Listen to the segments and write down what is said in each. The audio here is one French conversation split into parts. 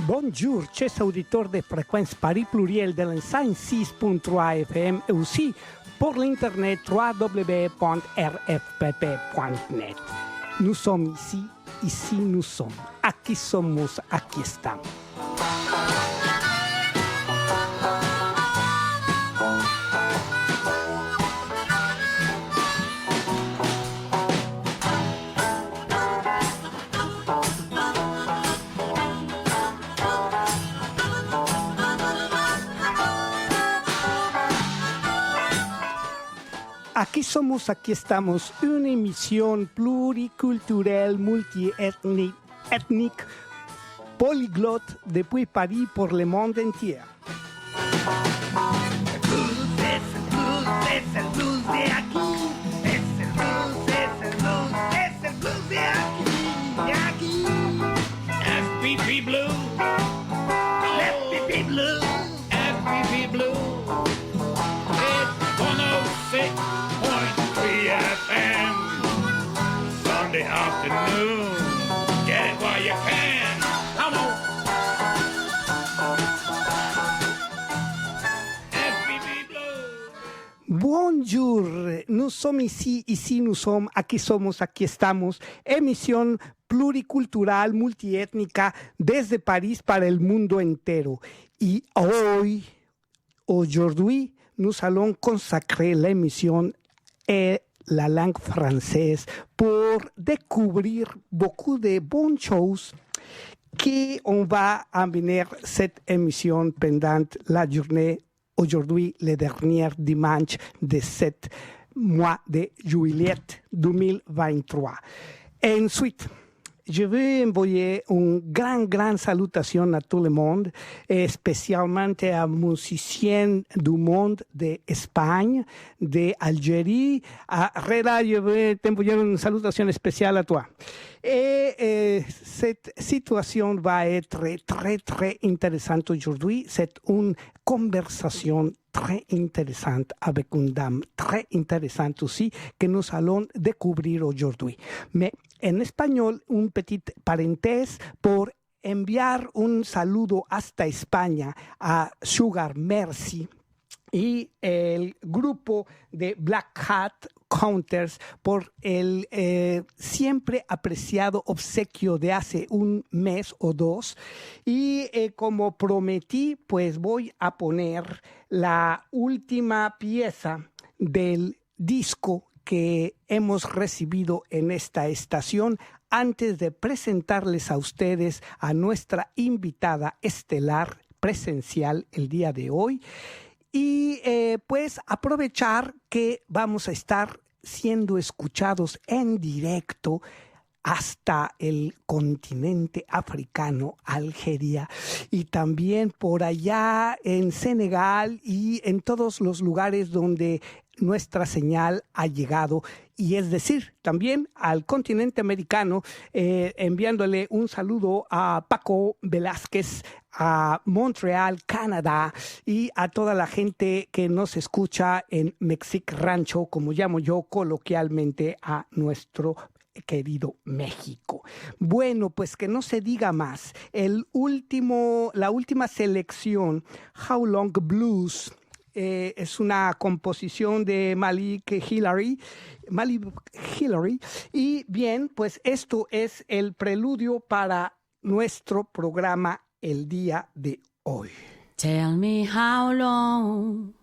Bonjour, chers auditeurs de Fréquence Paris Pluriel de l'106.3 FM et aussi pour l'internet www.rfpp.net. Nous sommes ici nous sommes. Aquí somos, aquí estamos. Aquí somos, aquí estamos, una emisión pluricultural, multiétnique, polyglotte depuis Paris pour le monde entier. Es el blues de aquí, es el blues de aquí. FPP Blue, FPP Blue, FPP Blue. It's 106.3 FM, Sunday afternoon. Get it while you can. Come on. Bonjour, nous sommes ici nous sommes, aquí somos, aquí estamos, emisión pluricultural, multiétnica, desde París para el mundo entero. Y aujourd'hui, nous allons consacrer l'émission à la langue française pour découvrir beaucoup de bonnes choses qu'on va amener cette émission pendant la journée. Aujourd'hui, le dernier dimanche de ce mois de juillet 2023. Ensuite, je veux envoyer une grande salutation à tout le monde, spécialement aux musiciens du monde d'Espagne, d'Algérie. Reda, je veux t'envoyer une salutation spéciale à toi. Et cette situation va être très intéressante aujourd'hui. C'est une conversation très intéressante avec une dame très intéressante aussi que nous allons découvrir aujourd'hui. Mais en espagnol, une petite parénthèse pour enviar un saludo hasta España a Sugar Mercy y el grupo de Black Hat Counters por el siempre apreciado obsequio de hace un mes o dos. Y como prometí, pues voy a poner la última pieza del disco que hemos recibido en esta estación antes de presentarles a ustedes a nuestra invitada estelar presencial el día de hoy. Y pues aprovechar que vamos a estar siendo escuchados en directo hasta el continente africano, Algeria, y también por allá en Senegal y en todos los lugares donde nuestra señal ha llegado, y es decir, también al continente americano, enviándole un saludo a Paco Velázquez, a Montreal, Canadá, y a toda la gente que nos escucha en Mexic Rancho, como llamo yo coloquialmente a nuestro querido México. Bueno, pues que no se diga más. La última selección, How Long Blues, es una composición de Malik Hillary. Y bien, pues esto es el preludio para nuestro programa el día de hoy. Tell me how long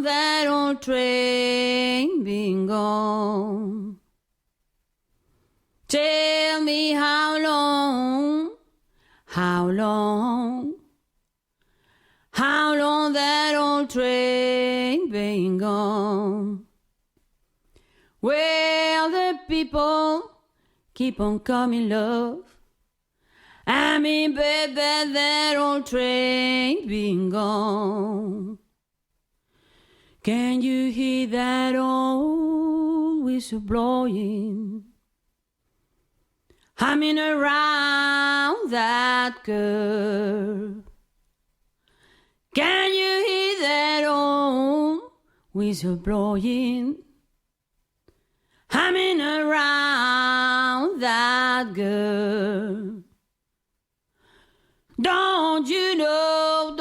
that old train been gone? Tell me how long that old train been gone? Well, the people keep on coming, love. I mean, baby, that old train been gone. Can you hear that old whistle blowing, humming around that curve? Can you hear that old whistle blowing, humming around that girl. Don't you know,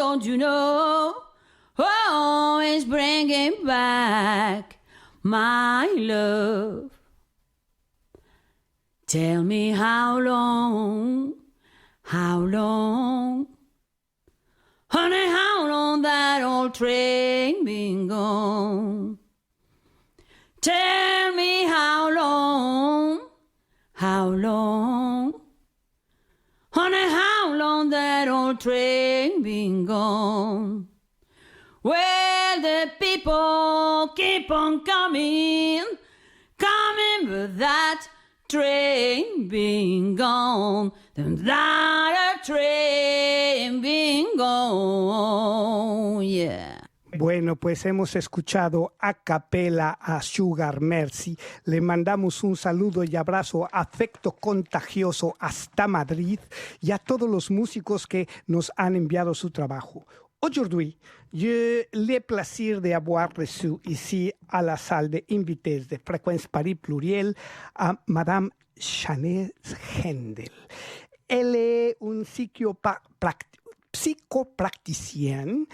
always bringing back my love. Tell me how long, honey, how long that old train been gone? Tell me how long, honey, how long that old train been gone? Well, the people keep on coming, but that train been gone, that train been gone, yeah. Bueno, pues hemos escuchado a capela a Sugar Mercy. Le mandamos un saludo y abrazo, afecto contagioso hasta Madrid y a todos los músicos que nos han enviado su trabajo. Aujourd'hui, j'ai le plaisir d'avoir reçu ici à la salle d'invités de Fréquence Paris Pluriel à Madame Chanez Hendel. Elle est une psychopracticienne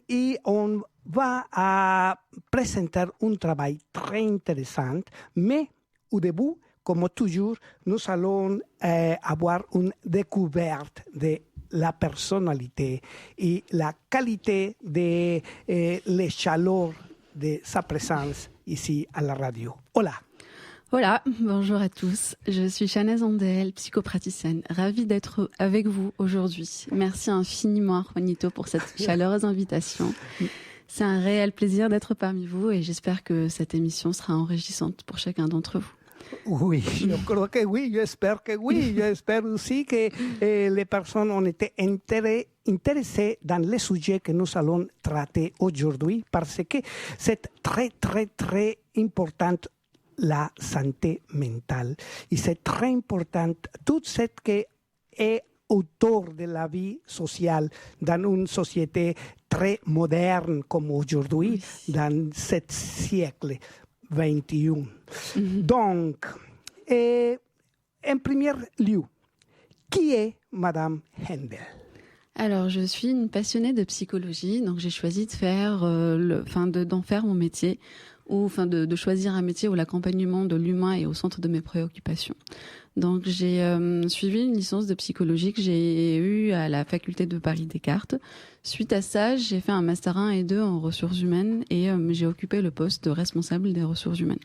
et on va à présenter un travail très intéressant, mais au début, comme toujours, nous allons avoir une découverte de la personnalité et la qualité de la chaleur de sa présence ici à la radio. Hola. Hola, bonjour à tous. Je suis Chanez Hendel, psychopraticienne. Ravie d'être avec vous aujourd'hui. Merci infiniment, Juanito, pour cette chaleureuse invitation. C'est un réel plaisir d'être parmi vous et j'espère que cette émission sera enrichissante pour chacun d'entre vous. Oui, je crois que oui, j'espère que oui. J'espère aussi que les personnes ont été intéressées dans les sujets que nous allons traiter aujourd'hui parce que c'est très, très, très important la santé mentale. Et c'est très important tout ce qui est autour de la vie sociale dans une société très moderne comme aujourd'hui, dans ce siècle 21. Donc, en premier lieu, qui est Madame Hendel? Alors, je suis une passionnée de psychologie, donc j'ai choisi de faire, d'en faire mon métier, ou de choisir un métier où l'accompagnement de l'humain est au centre de mes préoccupations. Donc, j'ai suivi une licence de psychologie que j'ai eue à la faculté de Paris Descartes. Suite à ça, j'ai fait un master 1 et 2 en ressources humaines et j'ai occupé le poste de responsable des ressources humaines.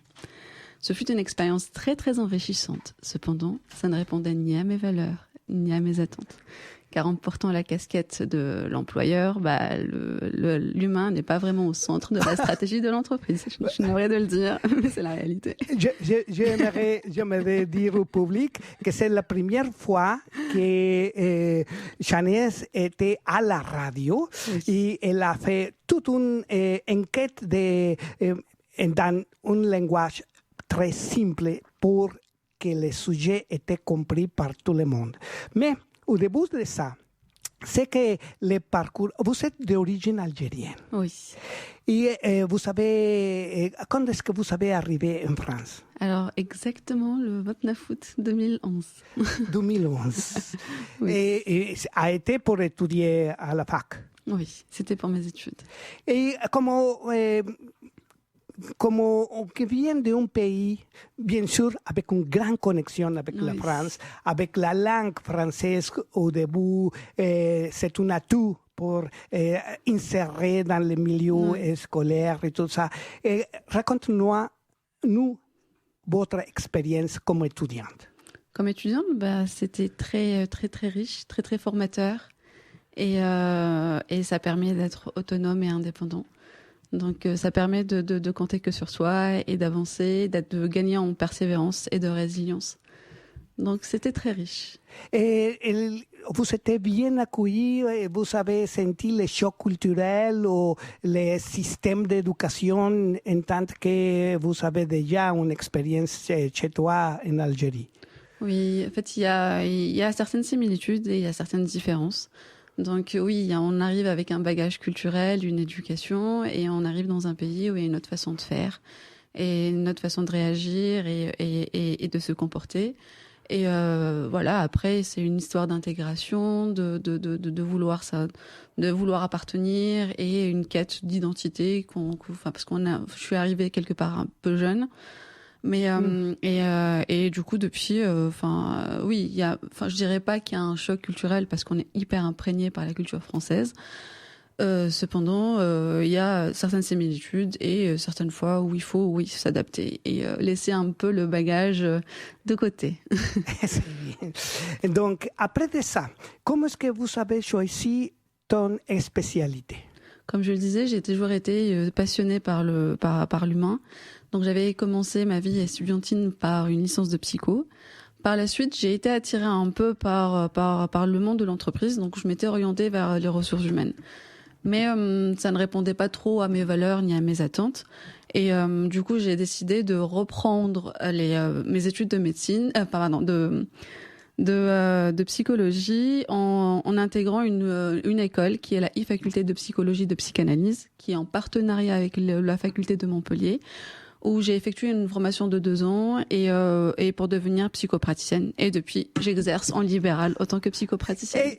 Ce fut une expérience très très enrichissante. Cependant, ça ne répondait ni à mes valeurs, ni à mes attentes. Car en portant la casquette de l'employeur, l'humain n'est pas vraiment au centre de la stratégie de l'entreprise. Je suis navrée de le dire, mais c'est la réalité. J'aimerais dire au public que c'est la première fois que Chanez était à la radio et elle a fait toute une enquête dans un langage très simple pour que le sujet était compris par tout le monde. Mais au début de ça, c'est que le parcours... Vous êtes d'origine algérienne. Oui. Et vous savez... Quand est-ce que vous avez arrivé en France? Alors, exactement le 29 août 2011. 2011. Oui. Et a été pour étudier à la fac? Oui, c'était pour mes études. Et comme on vient d'un pays, bien sûr, avec une grande connexion avec la France, avec la langue française au début, c'est un atout pour insérer dans le milieu scolaire et tout ça. Raconte-nous votre expérience comme étudiante. Comme étudiante, c'était très, très, très riche, très, très formateur et ça permet d'être autonome et indépendant. Donc, ça permet de compter que sur soi et d'avancer, de gagner en persévérance et de résilience. Donc, c'était très riche. Et vous étiez bien accueillis, vous avez senti les chocs culturels ou les systèmes d'éducation en tant que vous avez déjà une expérience chez toi en Algérie? Oui, en fait, il y a certaines similitudes et il y a certaines différences. Donc oui, on arrive avec un bagage culturel, une éducation, et on arrive dans un pays où il y a une autre façon de faire, et notre façon de réagir et de se comporter. Et voilà, après, c'est une histoire d'intégration, de vouloir ça, de vouloir appartenir et une quête d'identité parce je suis arrivée quelque part un peu jeune. Mais et du coup depuis oui, je dirais pas qu'il y a un choc culturel parce qu'on est hyper imprégné par la culture française. Cependant, il y a certaines similitudes et certaines fois où il faut s'adapter et laisser un peu le bagage de côté. C'est bien. Donc, après de ça, comment est-ce que vous avez choisi ton spécialité? Comme je le disais, j'ai toujours été passionnée par l'humain. Donc, j'avais commencé ma vie estudiantine par une licence de psycho. Par la suite, j'ai été attirée un peu par le monde de l'entreprise. Donc, je m'étais orientée vers les ressources humaines. Mais ça ne répondait pas trop à mes valeurs ni à mes attentes. Et du coup, j'ai décidé de reprendre mes études de médecine, de psychologie en intégrant une école qui est la faculté de psychologie de psychanalyse, qui est en partenariat avec la faculté de Montpellier, où j'ai effectué une formation de 2 ans et pour devenir psychopraticienne. Et depuis, j'exerce en libéral autant que psychopraticienne.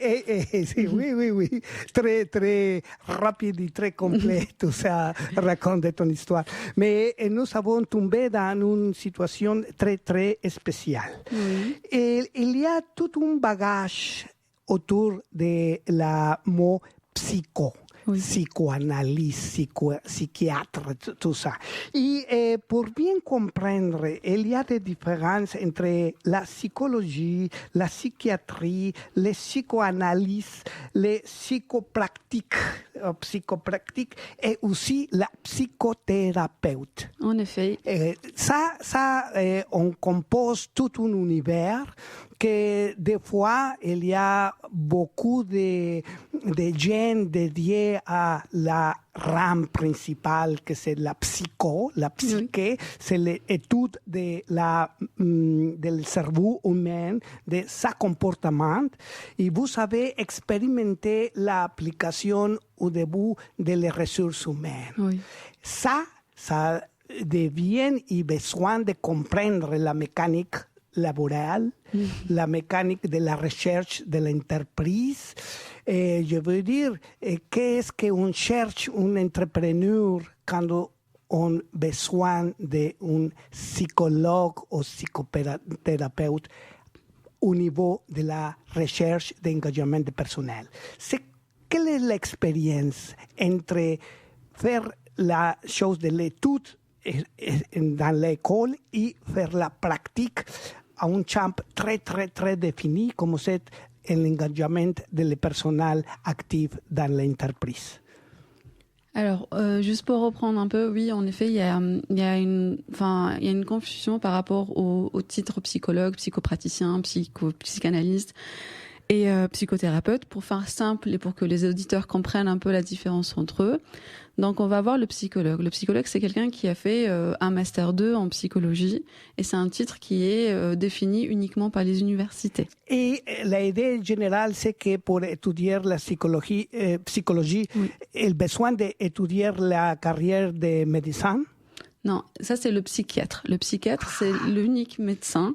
Oui. Très, très rapide et très complet, tout ça raconte ton histoire. Mais nous avons tombé dans une situation très, très spéciale. Oui. Et il y a tout un bagage autour de la mot psycho. Oui. Psychoanalyse, psychiatre, tout ça. Et pour bien comprendre, il y a des différences entre la psychologie, la psychiatrie, les psychoanalyses, les psychopratiques et aussi la psychothérapeute. En effet. On compose tout un univers que des fois, il y a beaucoup de gens dédiés à la rame principale, que c'est la psycho, la psyché, c'est l'étude du cerveau humain, de sa comportement. Et vous avez expérimenté l'application au début des ressources humaines. Oui. Ça devient et besoin de comprendre la mécanique laborale, la mécanique de la recherche de l'entreprise. Et je veux dire, qu'est-ce qu'on cherche un entrepreneur quand on a besoin d'un psychologue ou psychothérapeute au niveau de la recherche d'engagement de personnel? Quelle est l'expérience entre faire la chose de l'étude dans l'école et faire la pratique à un champ très, très, très défini comme c'est l'engagement du personnel actif dans l'entreprise? Alors, juste pour reprendre un peu, oui, en effet, il y a une confusion par rapport au titre psychologue, psychopraticien, psychanalyste et psychothérapeute. Pour faire simple et pour que les auditeurs comprennent un peu la différence entre eux. Donc, on va voir le psychologue. Le psychologue, c'est quelqu'un qui a fait un master 2 en psychologie et c'est un titre qui est défini uniquement par les universités. Et l'idée générale, c'est que pour étudier la psychologie, Oui. il a besoin d'étudier la carrière de médecin? Non, ça c'est le psychiatre. Le psychiatre, c'est l'unique médecin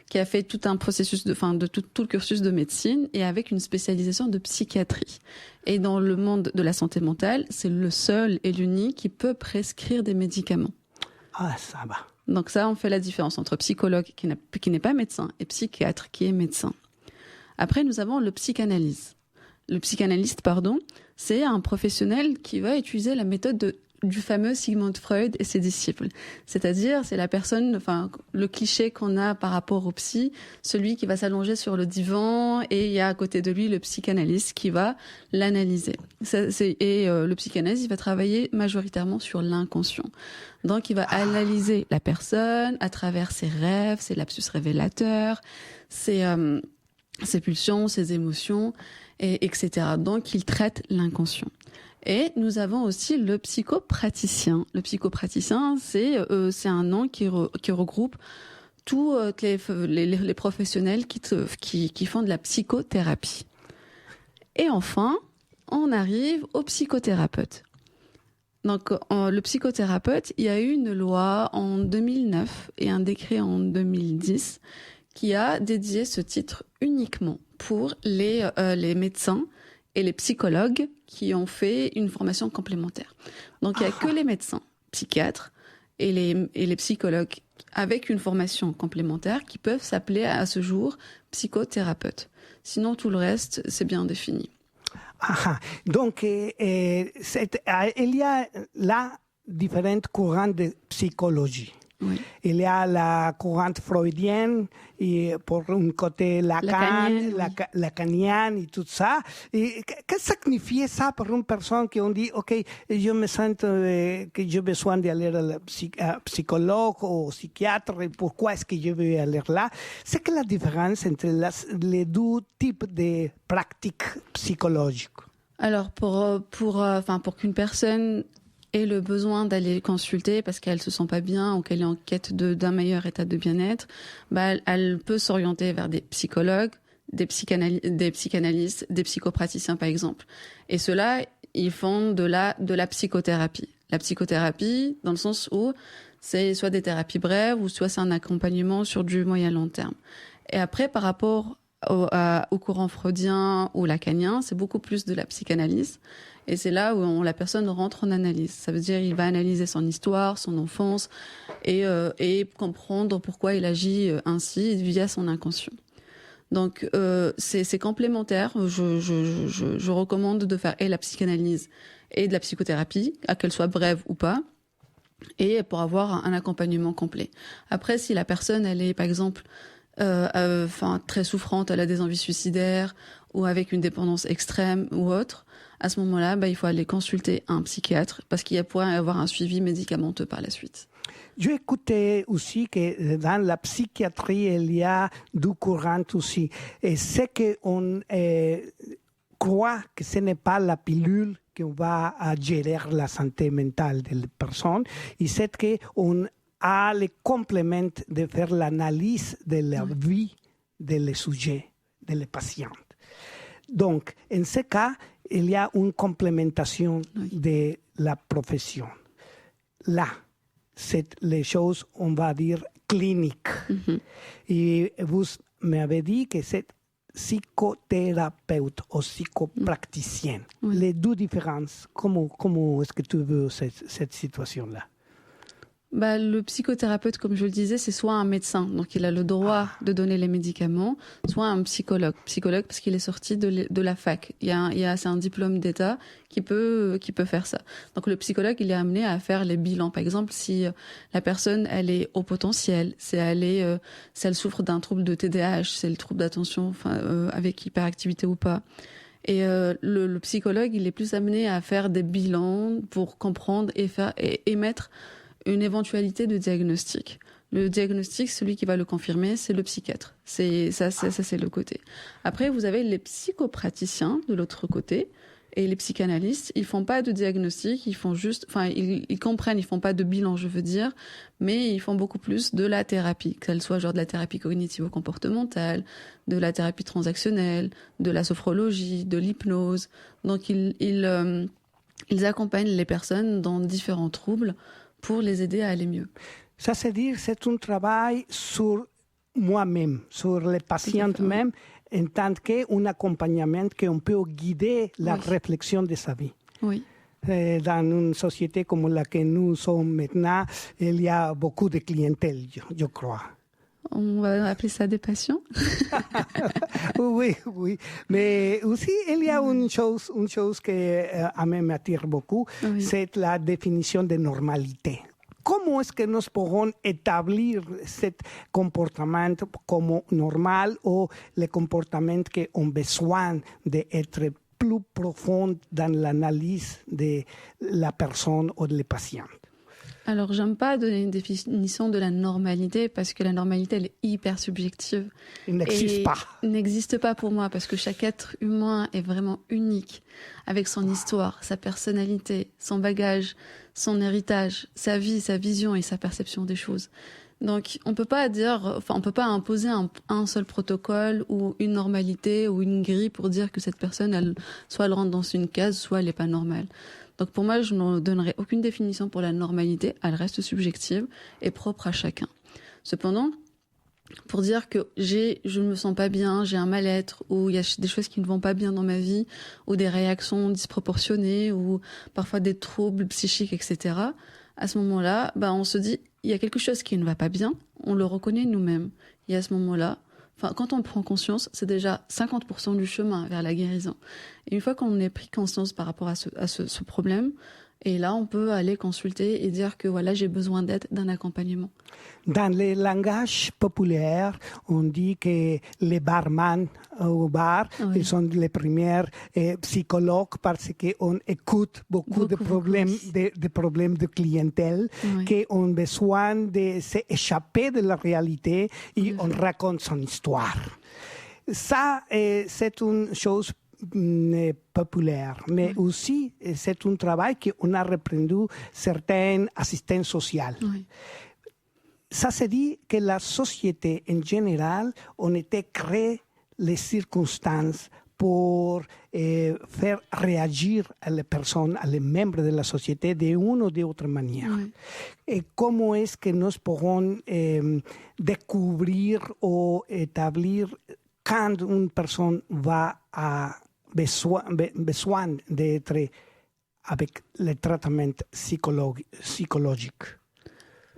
qui a fait tout un processus tout le cursus de médecine et avec une spécialisation de psychiatrie. Et dans le monde de la santé mentale, c'est le seul et l'unique qui peut prescrire des médicaments. Ah, ça va. Donc ça, on fait la différence entre psychologue qui n'est pas médecin et psychiatre qui est médecin. Après, nous avons le psychanalyste. Le psychanalyste, c'est un professionnel qui va utiliser la méthode du fameux Sigmund Freud et ses disciples. C'est-à-dire, c'est la personne, le cliché qu'on a par rapport au psy, celui qui va s'allonger sur le divan et il y a à côté de lui le psychanalyste qui va l'analyser. Le psychanalyste, il va travailler majoritairement sur l'inconscient. Donc, il va analyser la personne à travers ses rêves, ses lapsus révélateurs, ses pulsions, ses émotions, etc. Donc, il traite l'inconscient. Et nous avons aussi le psychopraticien. Le psychopraticien, c'est un nom qui regroupe tous les professionnels qui font de la psychothérapie. Et enfin, on arrive au psychothérapeute. Donc, le psychothérapeute, il y a eu une loi en 2009 et un décret en 2010 qui a dédié ce titre uniquement pour les médecins et les psychologues qui ont fait une formation complémentaire. Donc, il n'y a que les médecins, psychiatres et les psychologues avec une formation complémentaire qui peuvent s'appeler à ce jour psychothérapeute. Sinon, tout le reste, c'est bien défini. Donc, il y a là différents courants de psychologie. Oui. Il y a la courante freudienne, et pour un côté lacanienne et tout ça. Et qu'est-ce que signifie ça pour une personne qui ont dit, OK, je me sens que j'ai besoin d'aller à psychologue ou psychiatre, et pourquoi est-ce que je veux aller là? C'est que la différence entre les deux types de pratiques psychologiques. Alors, pour qu'une personne ait le besoin d'aller consulter parce qu'elle se sent pas bien ou qu'elle est en quête d'un meilleur état de bien-être, elle peut s'orienter vers des psychologues, des psychanalystes, des psychopraticiens par exemple. Et ceux-là, ils font de la psychothérapie. La psychothérapie, dans le sens où c'est soit des thérapies brèves ou soit c'est un accompagnement sur du moyen long terme. Et après, par rapport au courant freudien ou lacanien, c'est beaucoup plus de la psychanalyse. Et c'est là où la personne rentre en analyse. Ça veut dire qu'il va analyser son histoire, son enfance, et comprendre pourquoi il agit ainsi via son inconscient. Donc c'est complémentaire. Je recommande de faire et la psychanalyse et de la psychothérapie, à qu'elle soit brève ou pas, et pour avoir un accompagnement complet. Après, si la personne, elle est par exemple très souffrante, elle a des envies suicidaires ou avec une dépendance extrême ou autre, à ce moment-là, il faut aller consulter un psychiatre parce qu'il pourrait y avoir un suivi médicamenteux par la suite. J'ai écouté aussi que dans la psychiatrie, il y a deux courants aussi. Et c'est qu'on croit que ce n'est pas la pilule qui va gérer la santé mentale de la personne, et c'est qu'on a le complément de faire l'analyse de la vie des sujets, des patients. Donc, en ce cas, il y a une complémentation de la profession. Là, c'est les choses, on va dire, cliniques. Mm-hmm. Et vous m'avez dit que c'est psychothérapeute ou psychopraticien. Oui. Les deux différences, comment est-ce que tu veux cette situation-là? Le psychothérapeute, comme je le disais, c'est soit un médecin, donc il a le droit de donner les médicaments, soit un psychologue. Psychologue parce qu'il est sorti de la fac. C'est un diplôme d'État qui peut faire ça. Donc le psychologue, il est amené à faire les bilans. Par exemple, si la personne, elle est au potentiel, si elle souffre d'un trouble de TDAH, c'est le trouble d'attention, avec hyperactivité ou pas. Et le psychologue, il est plus amené à faire des bilans pour comprendre et émettre une éventualité de diagnostic. Le diagnostic, celui qui va le confirmer, c'est le psychiatre. C'est le côté. Après, vous avez les psychopraticiens de l'autre côté et les psychanalystes. Ils font pas de diagnostic, ils font juste, ils comprennent, ils font pas de bilan, je veux dire, mais ils font beaucoup plus de la thérapie, qu'elle soit genre de la thérapie cognitivo-comportementale, de la thérapie transactionnelle, de la sophrologie, de l'hypnose. Donc ils accompagnent les personnes dans différents troubles pour les aider à aller mieux. Ça, c'est dire, c'est un travail sur moi-même, sur les patients même, en tant qu'un accompagnement qu'on peut guider la réflexion de sa vie. Oui. Dans une société comme la que nous sommes maintenant, il y a beaucoup de clientèle, je crois. On va appeler ça des patients. Oui. Mais aussi, il y a une chose qui m'attire beaucoup, c'est la définition de normalité. Comment est-ce que nous pourrons établir ce comportement comme normal ou le comportement qui ont besoin d'être plus profond dans l'analyse de la personne ou de la patiente? Alors, j'aime pas donner une définition de la normalité parce que la normalité, elle est hyper subjective. Il n'existe pas. Il n'existe pas pour moi parce que chaque être humain est vraiment unique avec son histoire, sa personnalité, son bagage, son héritage, sa vie, sa vision et sa perception des choses. Donc, on peut pas imposer un seul protocole ou une normalité ou une grille pour dire que cette personne, soit elle rentre dans une case, soit elle est pas normale. Donc pour moi, je ne donnerai aucune définition pour la normalité, elle reste subjective et propre à chacun. Cependant, pour dire que je ne me sens pas bien, j'ai un mal-être, ou il y a des choses qui ne vont pas bien dans ma vie, ou des réactions disproportionnées, ou parfois des troubles psychiques, etc. À ce moment-là, on se dit, il y a quelque chose qui ne va pas bien, on le reconnaît nous-mêmes. Et à ce moment-là, quand on prend conscience, c'est déjà 50% du chemin vers la guérison. Et une fois qu'on ait pris conscience par rapport à ce problème, et là, on peut aller consulter et dire que voilà, j'ai besoin d'aide, d'un accompagnement. Dans le langage populaire, on dit que les barman au bar, Oui. ils sont les premiers psychologues parce qu'on écoute beaucoup de problèmes, oui. de problèmes de clientèle, Oui. qui ont besoin de s'échapper de la réalité et Oui. on raconte son histoire. Ça, c'est une chose populaire, mais aussi c'est un travail qu'on a repris certaines assistants sociales. Oui. Ça se dit que la société en général, on était créé les circonstances pour faire réagir à les personnes, à les membres de la société d'une ou d'autre manière. Oui. Et comment est-ce que nous pourrons découvrir ou établir quand une personne va à besoin d'être avec le traitement psychologique?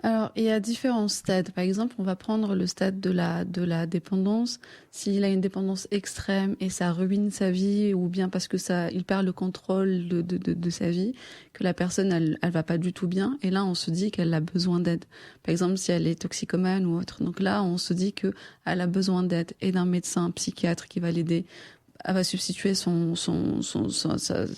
Alors, il y a différents stades. Par exemple, on va prendre le stade de la dépendance. S'il a une dépendance extrême et ça ruine sa vie, ou bien parce que il perd le contrôle de sa vie, que la personne, elle va pas du tout bien. Et là, on se dit qu'elle a besoin d'aide. Par exemple, si elle est toxicomane ou autre. Donc là, on se dit qu'elle a besoin d'aide et d'un médecin psychiatre qui va l'aider. Elle va substituer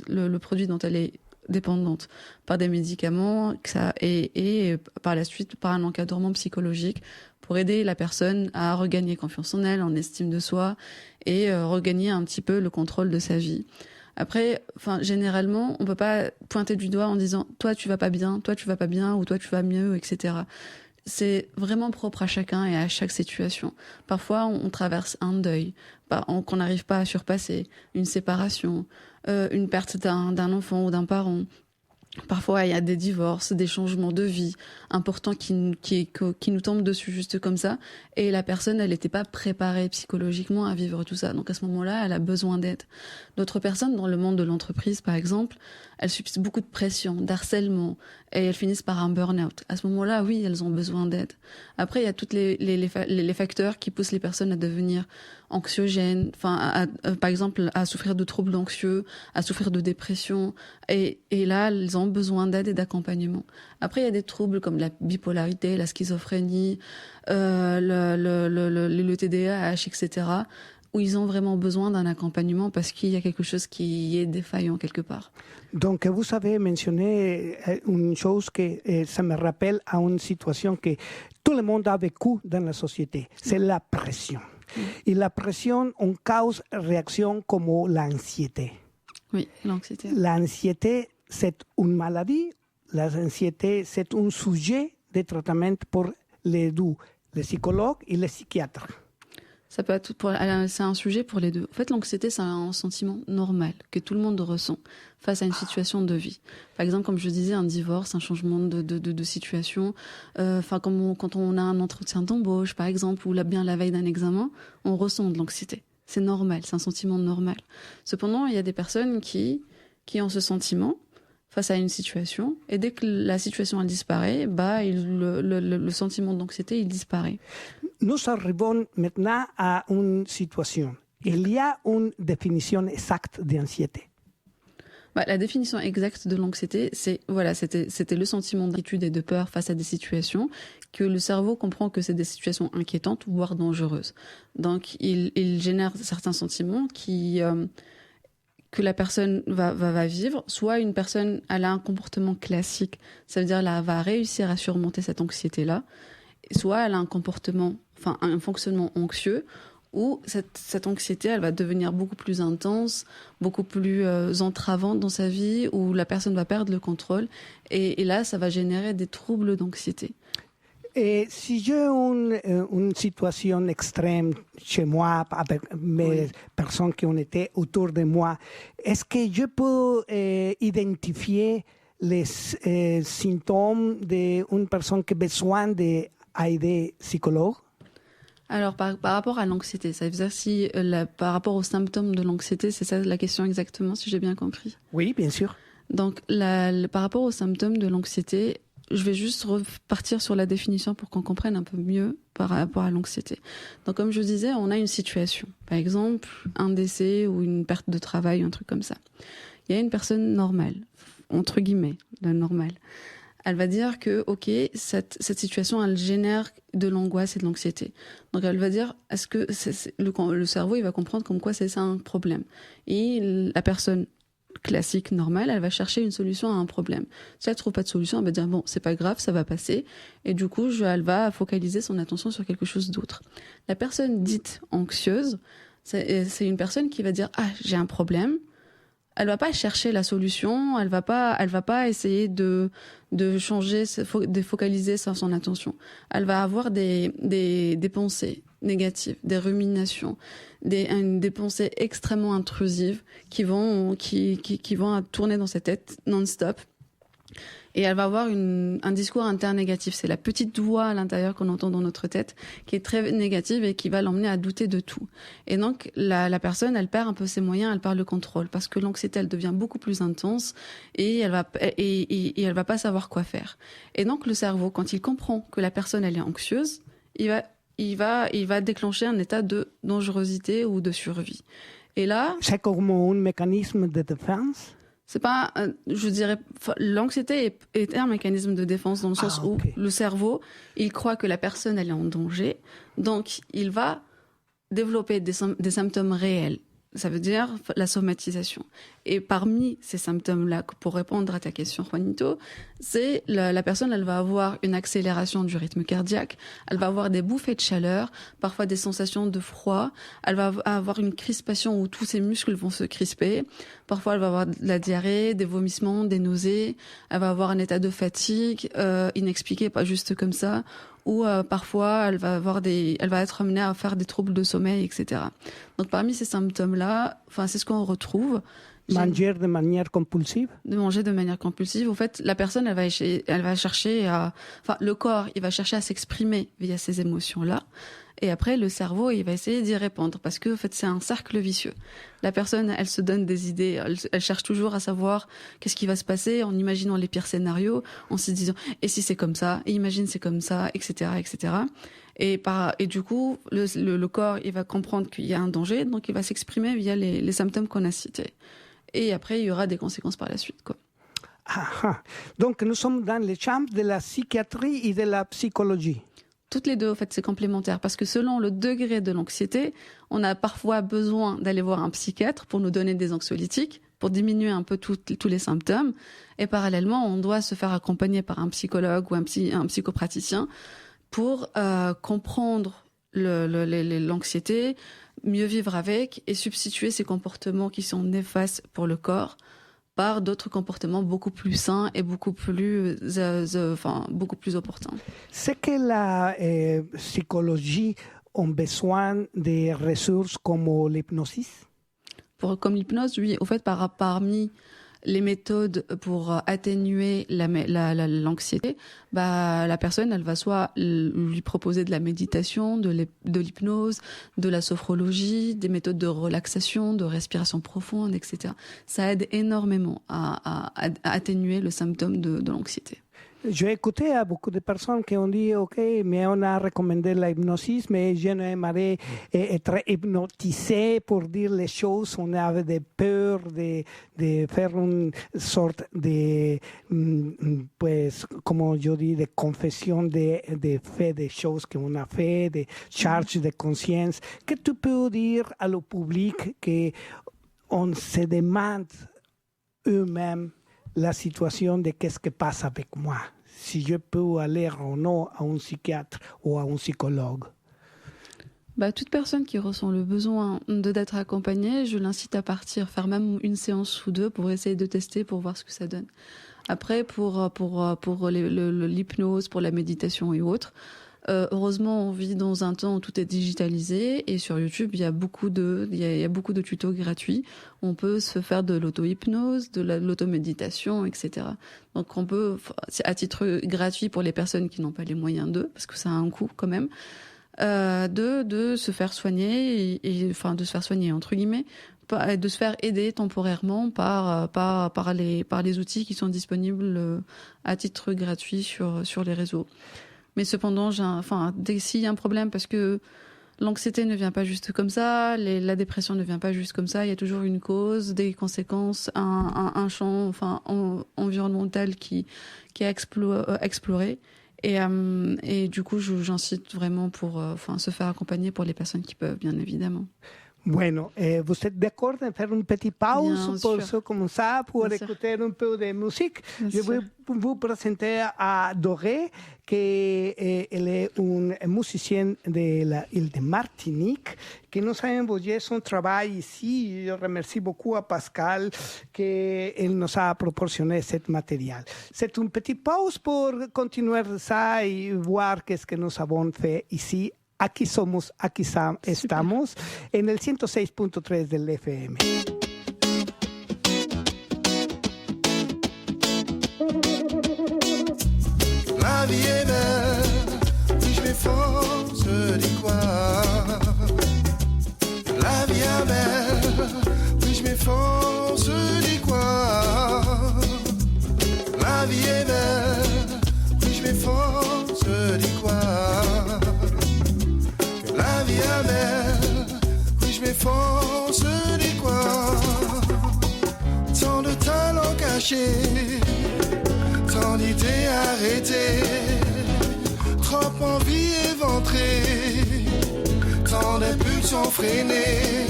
le produit dont elle est dépendante par des médicaments et par la suite par un encadrement psychologique pour aider la personne à regagner confiance en elle, en estime de soi et regagner un petit peu le contrôle de sa vie. Après, généralement, on peut pas pointer du doigt en disant toi tu vas pas bien, ou toi tu vas mieux, etc. C'est vraiment propre à chacun et à chaque situation. Parfois, on traverse un deuil qu'on n'arrive pas à surpasser, une séparation, une perte d'un enfant ou d'un parent. Parfois, il y a des divorces, des changements de vie importants qui nous tombent dessus juste comme ça. Et la personne, elle n'était pas préparée psychologiquement à vivre tout ça. Donc à ce moment-là, elle a besoin d'aide. D'autres personnes, dans le monde de l'entreprise, par exemple, elles subissent beaucoup de pression, d'harcèlement, et elles finissent par un burn-out. À ce moment-là, oui, elles ont besoin d'aide. Après, il y a tous les facteurs qui poussent les personnes à devenir anxiogènes, par exemple, à souffrir de troubles anxieux, à souffrir de dépression. Et là, elles ont besoin d'aide et d'accompagnement. Après, il y a des troubles comme la bipolarité, la schizophrénie, le TDAH, etc., où ils ont vraiment besoin d'un accompagnement parce qu'il y a quelque chose qui est défaillant quelque part. Donc, vous avez mentionné une chose que ça me rappelle à une situation que tout le monde a vécu dans la société, c'est la pression. Et la pression, on cause réaction comme l'anxiété. Oui, l'anxiété. L'anxiété, c'est une maladie. L'anxiété, c'est un sujet de traitement pour les deux, les psychologues et les psychiatres. Ça peut être c'est un sujet pour les deux. En fait, l'anxiété, c'est un sentiment normal que tout le monde ressent face à une situation de vie. Par exemple, comme je disais, un divorce, un changement de situation. Quand on a un entretien d'embauche, par exemple, ou bien la veille d'un examen, on ressent de l'anxiété. C'est normal, c'est un sentiment normal. Cependant, il y a des personnes qui ont ce sentiment face à une situation, et dès que la situation elle disparaît, le sentiment d'anxiété il disparaît. Nous arrivons maintenant à une situation. Il y a une définition exacte d'anxiété. La définition exacte de l'anxiété, c'était le sentiment d'inquiétude et de peur face à des situations que le cerveau comprend que c'est des situations inquiétantes, voire dangereuses. Donc, il génère certains sentiments que la personne va vivre. Soit une personne, elle a un comportement classique, ça veut dire elle va réussir à surmonter cette anxiété-là, soit elle a un fonctionnement anxieux, où cette anxiété, elle va devenir beaucoup plus intense, beaucoup plus entravante dans sa vie, où la personne va perdre le contrôle, et là, ça va générer des troubles d'anxiété. Et si j'ai une situation extrême chez moi, avec mes personnes qui ont été autour de moi, est-ce que je peux identifier les symptômes d'une personne qui a besoin d'aide psychologue? Alors, par rapport à l'anxiété, ça veut dire si, par rapport aux symptômes de l'anxiété, c'est ça la question exactement, si j'ai bien compris? Oui, bien sûr. Donc, par rapport aux symptômes de l'anxiété, je vais juste repartir sur la définition pour qu'on comprenne un peu mieux par rapport à l'anxiété. Donc, comme je disais, on a une situation. Par exemple, un décès ou une perte de travail, un truc comme ça. Il y a une personne normale, entre guillemets, normale. Elle va dire que, ok, cette situation, elle génère de l'angoisse et de l'anxiété. Donc, elle va dire, est-ce que le cerveau, il va comprendre comme quoi c'est ça un problème. Et la personne classique, normale, elle va chercher une solution à un problème. Si elle trouve pas de solution, elle va dire, bon, c'est pas grave, ça va passer. Et du coup, elle va focaliser son attention sur quelque chose d'autre. La personne dite anxieuse, c'est une personne qui va dire, ah, j'ai un problème. Elle va pas chercher la solution, elle va pas essayer de changer, de focaliser son attention. Elle va avoir des pensées négatives, des ruminations, des pensées extrêmement intrusives qui vont tourner dans sa tête non-stop. Et elle va avoir un discours interne négatif. C'est la petite voix à l'intérieur qu'on entend dans notre tête qui est très négative et qui va l'emmener à douter de tout. Et donc, la personne, elle perd un peu ses moyens, elle perd le contrôle parce que l'anxiété, elle devient beaucoup plus intense et elle va pas savoir quoi faire. Et donc, le cerveau, quand il comprend que la personne, elle est anxieuse, il va déclencher un état de dangerosité ou de survie. Et là... C'est comme un mécanisme de défense? C'est pas, je dirais, l'anxiété est un mécanisme de défense dans le sens où le cerveau, il croit que la personne, elle est en danger. Donc, il va développer des symptômes réels. Ça veut dire la somatisation. Et parmi ces symptômes-là, pour répondre à ta question, Juanito, c'est la personne, elle va avoir une accélération du rythme cardiaque, elle va avoir des bouffées de chaleur, parfois des sensations de froid, elle va avoir une crispation où tous ses muscles vont se crisper, parfois elle va avoir de la diarrhée, des vomissements, des nausées, elle va avoir un état de fatigue inexpliqué, pas juste comme ça, ou parfois elle va être amenée à faire des troubles de sommeil, etc. Donc parmi ces symptômes-là, c'est ce qu'on retrouve. Manger de manière compulsive? De manger de manière compulsive. En fait, la personne, elle va chercher le corps, il va chercher à s'exprimer via ces émotions-là. Et après, le cerveau, il va essayer d'y répondre parce que, en fait, c'est un cercle vicieux. La personne, elle se donne des idées, elle cherche toujours à savoir qu'est-ce qui va se passer en imaginant les pires scénarios, en se disant, et si c'est comme ça, et imagine c'est comme ça, etc., etc. Et du coup, le corps, il va comprendre qu'il y a un danger, donc il va s'exprimer via les symptômes qu'on a cités. Et après, il y aura des conséquences par la suite, quoi. Donc, nous sommes dans les champs de la psychiatrie et de la psychologie. Toutes les deux, en fait, c'est complémentaire parce que selon le degré de l'anxiété, on a parfois besoin d'aller voir un psychiatre pour nous donner des anxiolytiques, pour diminuer un peu tous les symptômes. Et parallèlement, on doit se faire accompagner par un psychologue ou un psychopraticien pour comprendre l'anxiété, mieux vivre avec et substituer ces comportements qui sont néfastes pour le corps par d'autres comportements beaucoup plus sains et beaucoup plus opportuns. C'est que la psychologie a besoin de ressources comme l'hypnosis? Comme l'hypnose, oui. Au fait, parmi les méthodes pour atténuer l'anxiété, la personne, elle va soit lui proposer de la méditation, de l'hypnose, de la sophrologie, des méthodes de relaxation, de respiration profonde, etc. Ça aide énormément à atténuer le symptôme de l'anxiété. J'ai écouté à beaucoup de personnes qui ont dit, OK, mais on a recommandé la hypnosis, mais je n'aimerais être hypnotisé pour dire les choses. On avait des peurs de faire une sorte de, comme je dis, de confession de faits, des choses qu'on a fait, de charges de conscience. Que tu peux dire à le public qu'on se demande eux-mêmes la situation de qu'est-ce qui passe avec moi, si je peux aller ou non à un psychiatre ou à un psychologue? Toute personne qui ressent le besoin d'être accompagnée, je l'incite à partir, faire même une séance ou deux pour essayer de tester, pour voir ce que ça donne. Après, pour l'hypnose, pour la méditation et autres, heureusement, on vit dans un temps où tout est digitalisé et sur YouTube, il y a beaucoup de tutos gratuits. On peut se faire de l'auto-hypnose, de l'automéditation, etc. Donc, on peut, à titre gratuit pour les personnes qui n'ont pas les moyens d'eux, parce que ça a un coût quand même, de se faire soigner enfin, de se faire soigner entre guillemets, de se faire aider temporairement par les outils qui sont disponibles à titre gratuit sur les réseaux. Mais cependant, s'il y a un problème, parce que l'anxiété ne vient pas juste comme ça, la dépression ne vient pas juste comme ça, il y a toujours une cause, des conséquences, un champ environnemental qui est exploré. Et du coup, j'incite vraiment pour se faire accompagner pour les personnes qui peuvent, bien évidemment. Bueno, vous êtes d'accord de faire une petite pause pour se commencer, pour écouter un peu de musique. Je vais vous présenter à Doré, qui elle est une musicienne de l'île de Martinique, qui nous a envoyé son travail ici. Je remercie beaucoup à Pascal qu'elle nous a proportionné ce matériel. C'est une petite pause pour continuer ça et voir qu'est-ce que nous avons fait ici. Aquí somos, aquí estamos, en el 106.3 del FM. La vie est belle, puis je m'efforce d'y croire. La vie est belle, puis je m'efforce d'y croire. La vie est belle, puis je m'efforce d'y croire. La vie est belle, puis je m'efforce d'y croire. Tant de talents cachés, tant d'idées arrêtées, trop envie éventrée, tant d'impulsions freinées,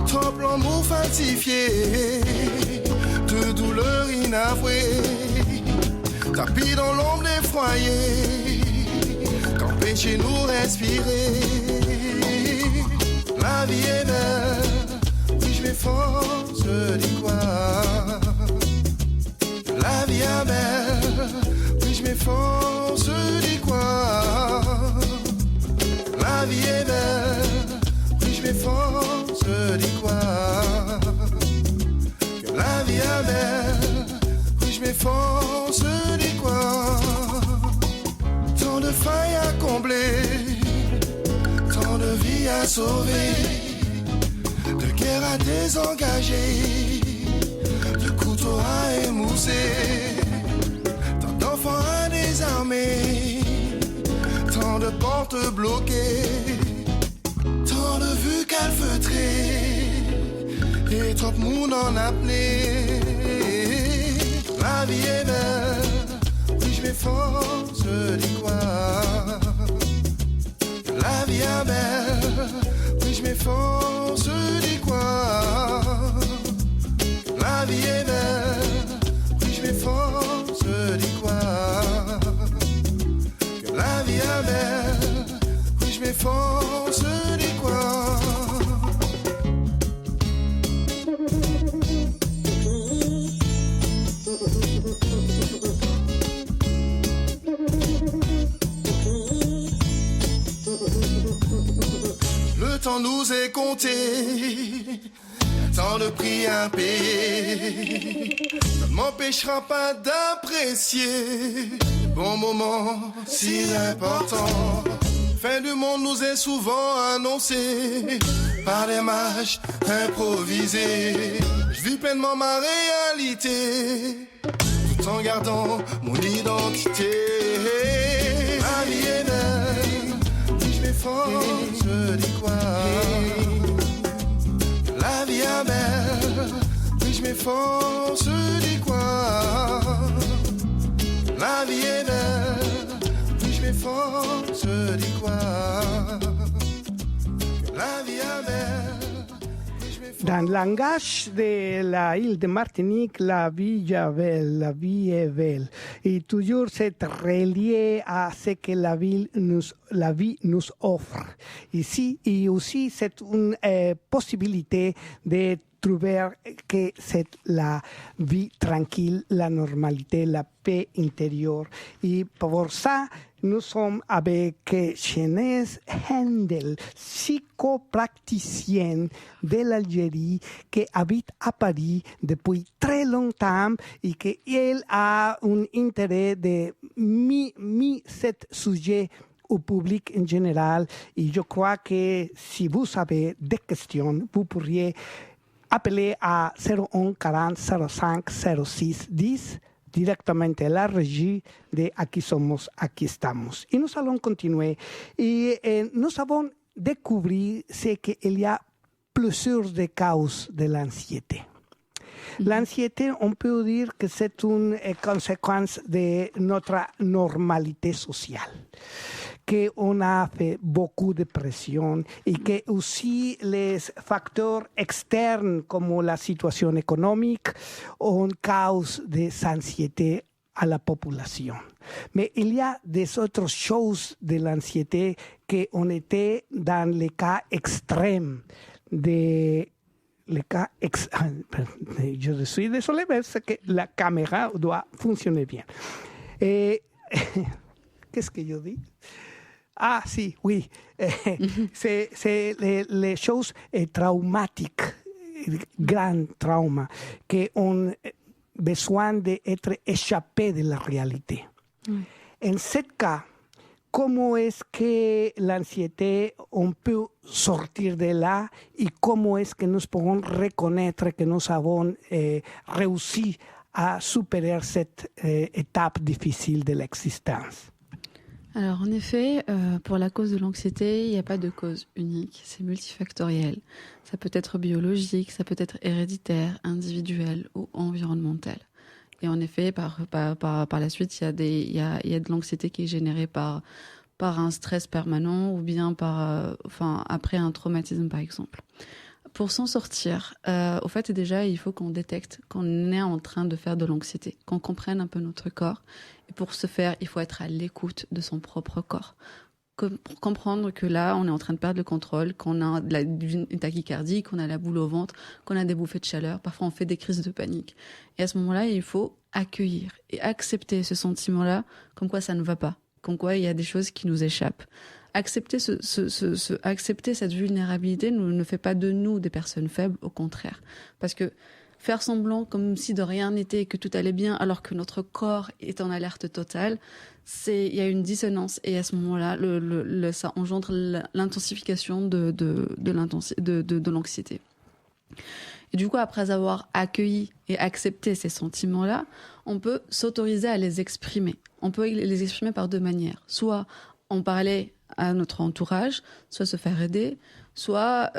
trop l'amour falsifié, de douleurs inavouées, tapis dans l'ombre des foyers, qu'empêcher nous respirer. La vie est belle, puis je m'efforce d'y croire. La vie est belle, puis je m'efforce d'y croire. La vie est belle, puis je m'efforce d'y croire. Que la vie est belle, puis je m'efforce d'y croire. Tant de failles à combler, tant de vies à sauver, de guerres à désengager, de couteaux à émousser, tant d'enfants à désarmer, tant de portes bloquées, tant de vues calfeutrées, et trop de monde en apnée. La vie est belle, puis je m'efforce d'y croire. La vie est belle, puis je m'efforce d'y croire. La vie est belle, puis je m'efforce d'y croire. Que la vie est belle, puis je m'efforce d'y croire. Le temps nous est compté, tant de prix à payer, ne m'empêchera pas d'apprécier les bons moments si importants. Fin du monde nous est souvent annoncé par des mages improvisés. Je vis pleinement ma réalité, tout en gardant mon identité. La vie est belle, puis je m'efforce d'y croire. La vie est belle, puis je m'efforce d'y croire. La vie est belle, puis je m'efforce d'y croire. La vie est belle, puis je m'efforce. Dans le langage de l'île de Martinique, la vie est belle, la vie est belle. Et toujours c'est relié à ce que la vie nous offre. Ici, et aussi c'est une possibilité de trouver que c'est la vie tranquille, la normalité, la paix intérieure. Et pour ça, nous sommes avec Chénèse Hendel, psychoprakticienne de l'Algérie, qui habite à Paris depuis très longtemps et qu'elle a un intérêt de mis ce sujet au public en général. Et je crois que si vous avez des questions, vous pourriez appeler à 01 40 05 06 10 directement à la régie de Aquí Somos, Aquí Estamos. Et nous allons continuer. Et nous avons découvert qu'il y a plusieurs des causes de l'anxiété. L'anxiété, on peut dire que c'est une conséquence de notre normalité sociale, qu'on a fait beaucoup de pression et que aussi les facteurs externes comme la situation économique ont cause de l'anxiété à la population. Mais il y a des autres choses de l'anxiété qu'on était dans les cas extrêmes je suis désolé, mais c'est que la caméra doit fonctionner bien. Et qu'est-ce que je dis? Ah, si, oui. C'est les choses traumatiques, grands traumas, qui ont besoin d'être échappés de la réalité. En ce cas, comment est-ce que l'anxiété, on peut sortir de là et comment est-ce que nous pouvons reconnaître que nous avons réussi à supérer cette étape difficile de l'existence? Alors en effet, pour la cause de l'anxiété, il n'y a pas de cause unique, c'est multifactoriel. Ça peut être biologique, ça peut être héréditaire, individuel ou environnemental. Et en effet, par la suite, il y a de l'anxiété qui est générée par un stress permanent ou bien après un traumatisme, par exemple. Pour s'en sortir, au fait, déjà, il faut qu'on détecte qu'on est en train de faire de l'anxiété, qu'on comprenne un peu notre corps. Et pour ce faire, il faut être à l'écoute de son propre corps. Pour comprendre que là, on est en train de perdre le contrôle, qu'on a une tachycardie, qu'on a la boule au ventre, qu'on a des bouffées de chaleur. Parfois, on fait des crises de panique. Et à ce moment-là, il faut accueillir et accepter ce sentiment-là, comme quoi ça ne va pas, comme quoi il y a des choses qui nous échappent. Accepter accepter cette vulnérabilité ne fait pas de nous des personnes faibles, au contraire. Parce que faire semblant comme si de rien n'était, que tout allait bien, alors que notre corps est en alerte totale, il y a une dissonance. Et à ce moment-là, ça engendre l'intensification de l'anxiété. Et du coup, après avoir accueilli et accepté ces sentiments-là, on peut s'autoriser à les exprimer. On peut les exprimer par deux manières. Soit en parler à notre entourage, soit se faire aider, soit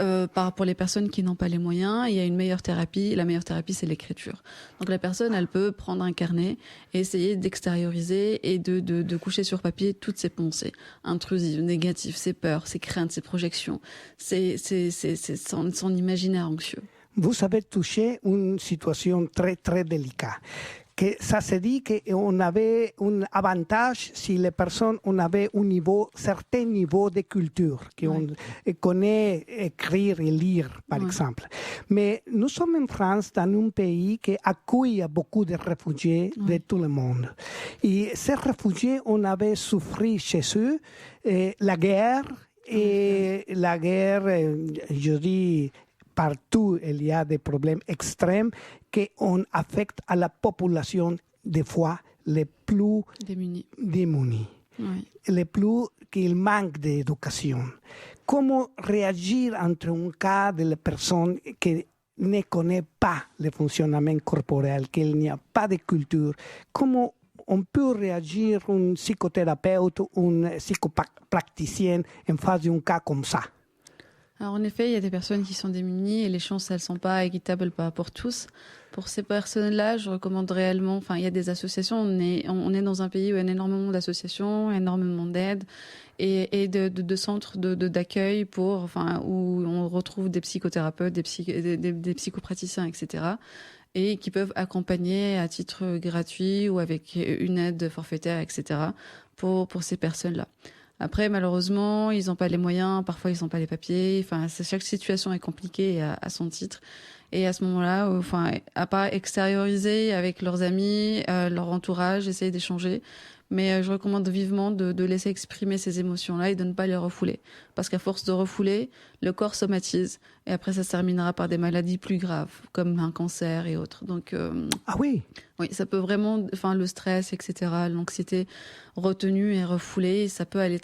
pour les personnes qui n'ont pas les moyens, il y a une meilleure thérapie. La meilleure thérapie, c'est l'écriture. Donc la personne, elle peut prendre un carnet et essayer d'extérioriser et de coucher sur papier toutes ses pensées intrusives, négatives, ses peurs, ses craintes, ses projections, son imaginaire anxieux. Vous avez touché une situation très, très délicate. Que ça se dit qu'on avait un avantage si les personnes on avait certain niveau de culture, qu'on connaît écrire et lire, par exemple. Mais nous sommes en France, dans un pays qui accueille beaucoup de réfugiés de tout le monde. Et ces réfugiés, on avait souffert chez eux la guerre, et la guerre, je dis, partout, il y a des problèmes extrêmes qui affectent à la population, des fois, les plus démunis. Les plus qui manquent d'éducation. Comment réagir entre un cas de la personne qui ne connaît pas le fonctionnement corporel, qu'il n'y a pas de culture? Comment on peut réagir un psychothérapeute ou un psychopraticien en face d'un cas comme ça? Alors en effet, il y a des personnes qui sont démunies et les chances, elles ne sont pas équitables pour tous. Pour ces personnes-là, je recommande réellement, il y a des associations, on est dans un pays où il y a énormément d'associations, énormément d'aide et de centres d'accueil où on retrouve des psychothérapeutes, des psychopraticiens, etc. et qui peuvent accompagner à titre gratuit ou avec une aide forfaitaire, etc. pour ces personnes-là. Après, malheureusement, ils n'ont pas les moyens, parfois ils n'ont pas les papiers. Enfin, chaque situation est compliquée à son titre. Et à ce moment-là, à pas extérioriser avec leurs amis, leur entourage, essayer d'échanger. Mais je recommande vivement de laisser exprimer ces émotions-là et de ne pas les refouler. Parce qu'à force de refouler, le corps somatise. Et après, ça se terminera par des maladies plus graves, comme un cancer et autres. Donc, Ah oui. oui, ça peut vraiment, le stress, etc., l'anxiété retenue et refoulée, ça peut aller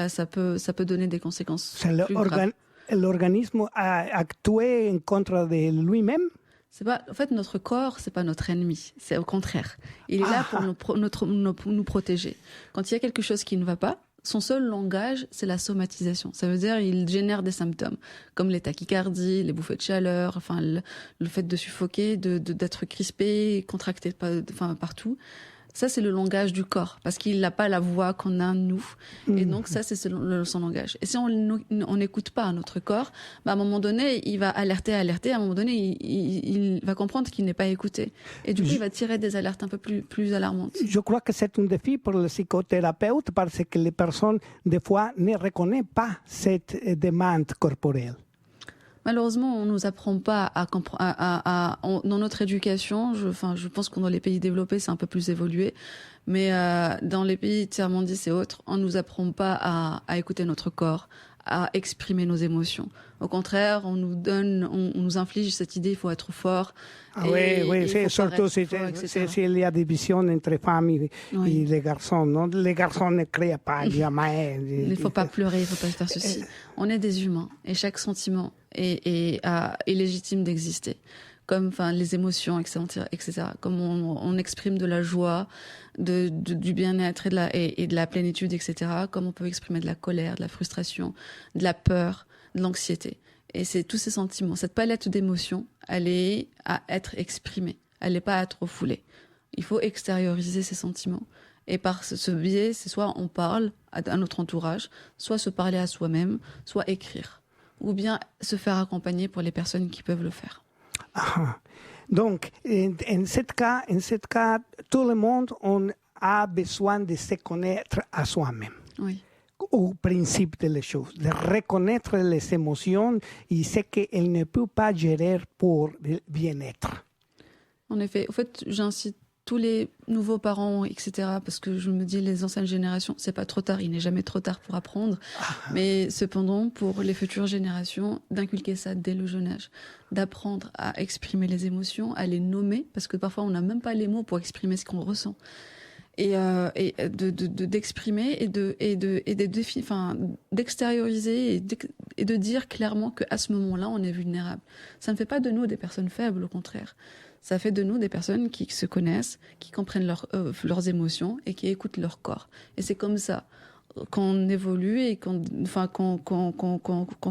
ça peut donner des conséquences C'est plus graves. l'organisme a actué en contre de lui-même. C'est pas, en fait, notre corps, c'est pas notre ennemi. C'est au contraire. Il est là pour nous protéger. Quand il y a quelque chose qui ne va pas, son seul langage, c'est la somatisation. Ça veut dire, il génère des symptômes, comme les tachycardies, les bouffées de chaleur, le fait de suffoquer, d'être crispé, contracté, partout. Ça, c'est le langage du corps, parce qu'il n'a pas la voix qu'on a nous. Et donc, ça, c'est son langage. Et si on n'écoute pas notre corps, à un moment donné, il va alerter. À un moment donné, il va comprendre qu'il n'est pas écouté. Et du coup, il va tirer des alertes un peu plus alarmantes. Je crois que c'est un défi pour le psychothérapeute parce que les personnes, des fois, ne reconnaissent pas cette demande corporelle. Malheureusement, on nous apprend pas dans notre éducation. Je pense que dans les pays développés, c'est un peu plus évolué, mais dans les pays tiers-mondistes et autres, on nous apprend pas à écouter notre corps, à exprimer nos émotions. Au contraire, on nous inflige cette idée, il faut être fort. Oui, c'est surtout s'il y a des divisions entre femmes et les garçons. Non, les garçons ne créent pas jamais. Il ne faut pas pleurer, il ne faut pas faire ceci. On est des humains et chaque sentiment est légitime d'exister. Comme les émotions, etc. Comme on exprime de la joie, du bien-être et de la plénitude, etc. Comme on peut exprimer de la colère, de la frustration, de la peur, de l'anxiété. Et c'est tous ces sentiments. Cette palette d'émotions, elle est à être exprimée. Elle n'est pas à être refoulée. Il faut extérioriser ces sentiments. Et par ce biais, c'est soit on parle à notre entourage, soit se parler à soi-même, soit écrire. Ou bien se faire accompagner pour les personnes qui peuvent le faire. Donc, en ce cas, tout le monde a besoin de se connaître à soi-même. Oui. Au principe des choses, de reconnaître les émotions et ce qu'elle ne peut pas gérer pour le bien-être. En effet, en fait, j'incite tous les nouveaux parents, etc., parce que je me dis, les anciennes générations, c'est pas trop tard, il n'est jamais trop tard pour apprendre, mais cependant, pour les futures générations, d'inculquer ça dès le jeune âge, d'apprendre à exprimer les émotions, à les nommer, parce que parfois on n'a même pas les mots pour exprimer ce qu'on ressent, et d'exprimer d'extérioriser et de dire clairement qu'à ce moment-là, on est vulnérable. Ça ne fait pas de nous des personnes faibles, au contraire. Ça fait de nous des personnes qui se connaissent, qui comprennent leurs émotions et qui écoutent leur corps. Et c'est comme ça qu'on évolue et qu'on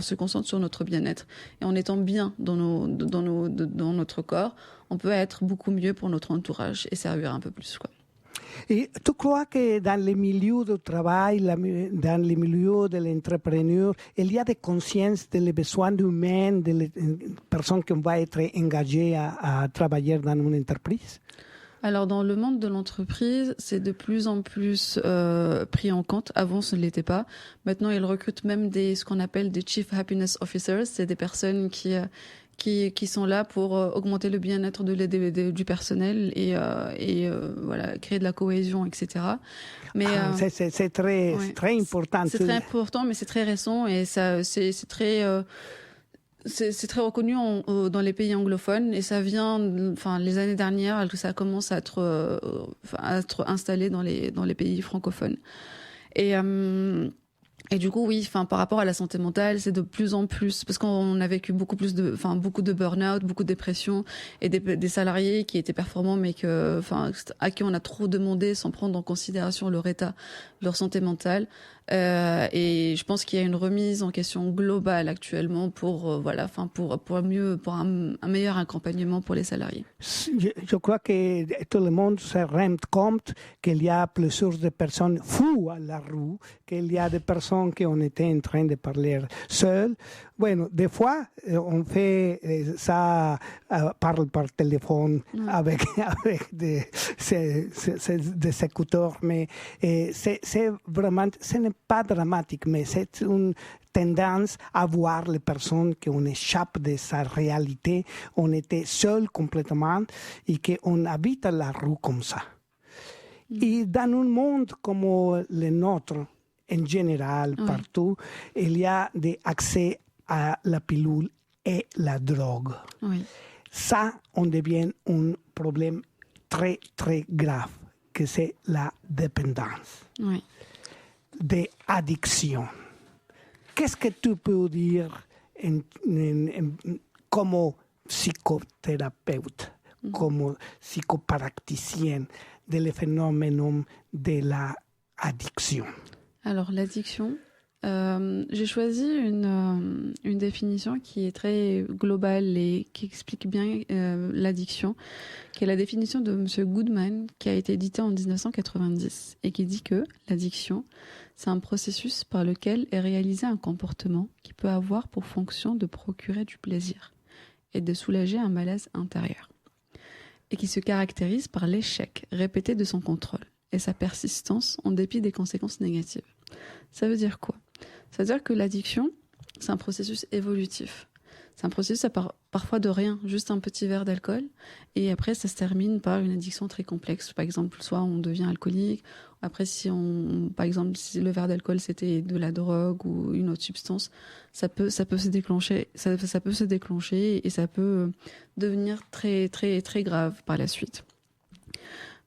se concentre sur notre bien-être. Et en étant bien dans notre corps, on peut être beaucoup mieux pour notre entourage et servir un peu plus, quoi. Et tu crois que dans les milieux du travail, dans les milieux de l'entrepreneur, il y a des consciences des besoins humains des personnes qui vont être engagées à travailler dans une entreprise? Alors, dans le monde de l'entreprise, c'est de plus en plus pris en compte. Avant, ce ne l'était pas. Maintenant, ils recrutent même ce qu'on appelle des Chief Happiness Officers. C'est des personnes qui sont là pour augmenter le bien-être du personnel et créer de la cohésion, etc. Mais c'est très important. C'est très important, mais c'est très récent et ça c'est très reconnu dans les pays anglophones et ça vient, les années dernières, ça commence à être installé dans les pays francophones. Et du coup, oui, par rapport à la santé mentale, c'est de plus en plus, parce qu'on a vécu beaucoup de burn-out, beaucoup de dépression, et des salariés qui étaient performants, mais à qui on a trop demandé sans prendre en considération leur état, leur santé mentale. Et je pense qu'il y a une remise en question globale actuellement pour un meilleur accompagnement pour les salariés. Je crois que tout le monde se rend compte qu'il y a plusieurs de personnes fous à la rue, qu'il y a des personnes personne qu'on était en train de parler seul. Bueno, des fois, on fait ça, parle par téléphone avec des écouteurs, mais c'est vraiment, ce n'est pas dramatique, mais c'est une tendance à voir les personnes qu'on échappe de sa réalité, on était seul complètement et qu'on habite la rue comme ça. Et dans un monde comme le nôtre, en général, partout, il y a des accès à la pilule et la drogue. Oui. Ça, on devient un problème très, très grave, que c'est la dépendance, Oui. des addictions. Qu'est-ce que tu peux dire comme psychothérapeute, comme psychopraticien du phénomène de l'addiction? Alors, l'addiction, j'ai choisi une définition qui est très globale et qui explique bien l'addiction, qui est la définition de M. Goodman, qui a été éditée en 1990, et qui dit que l'addiction, c'est un processus par lequel est réalisé un comportement qui peut avoir pour fonction de procurer du plaisir et de soulager un malaise intérieur, et qui se caractérise par l'échec répété de son contrôle et sa persistance en dépit des conséquences négatives. Ça veut dire quoi ? Ça veut dire que l'addiction, c'est un processus évolutif. C'est un processus, ça part parfois de rien, juste un petit verre d'alcool, et après ça se termine par une addiction très complexe. Par exemple, soit on devient alcoolique, après par exemple, si le verre d'alcool c'était de la drogue ou une autre substance, ça peut se déclencher, ça peut se déclencher et ça peut devenir très très très grave par la suite.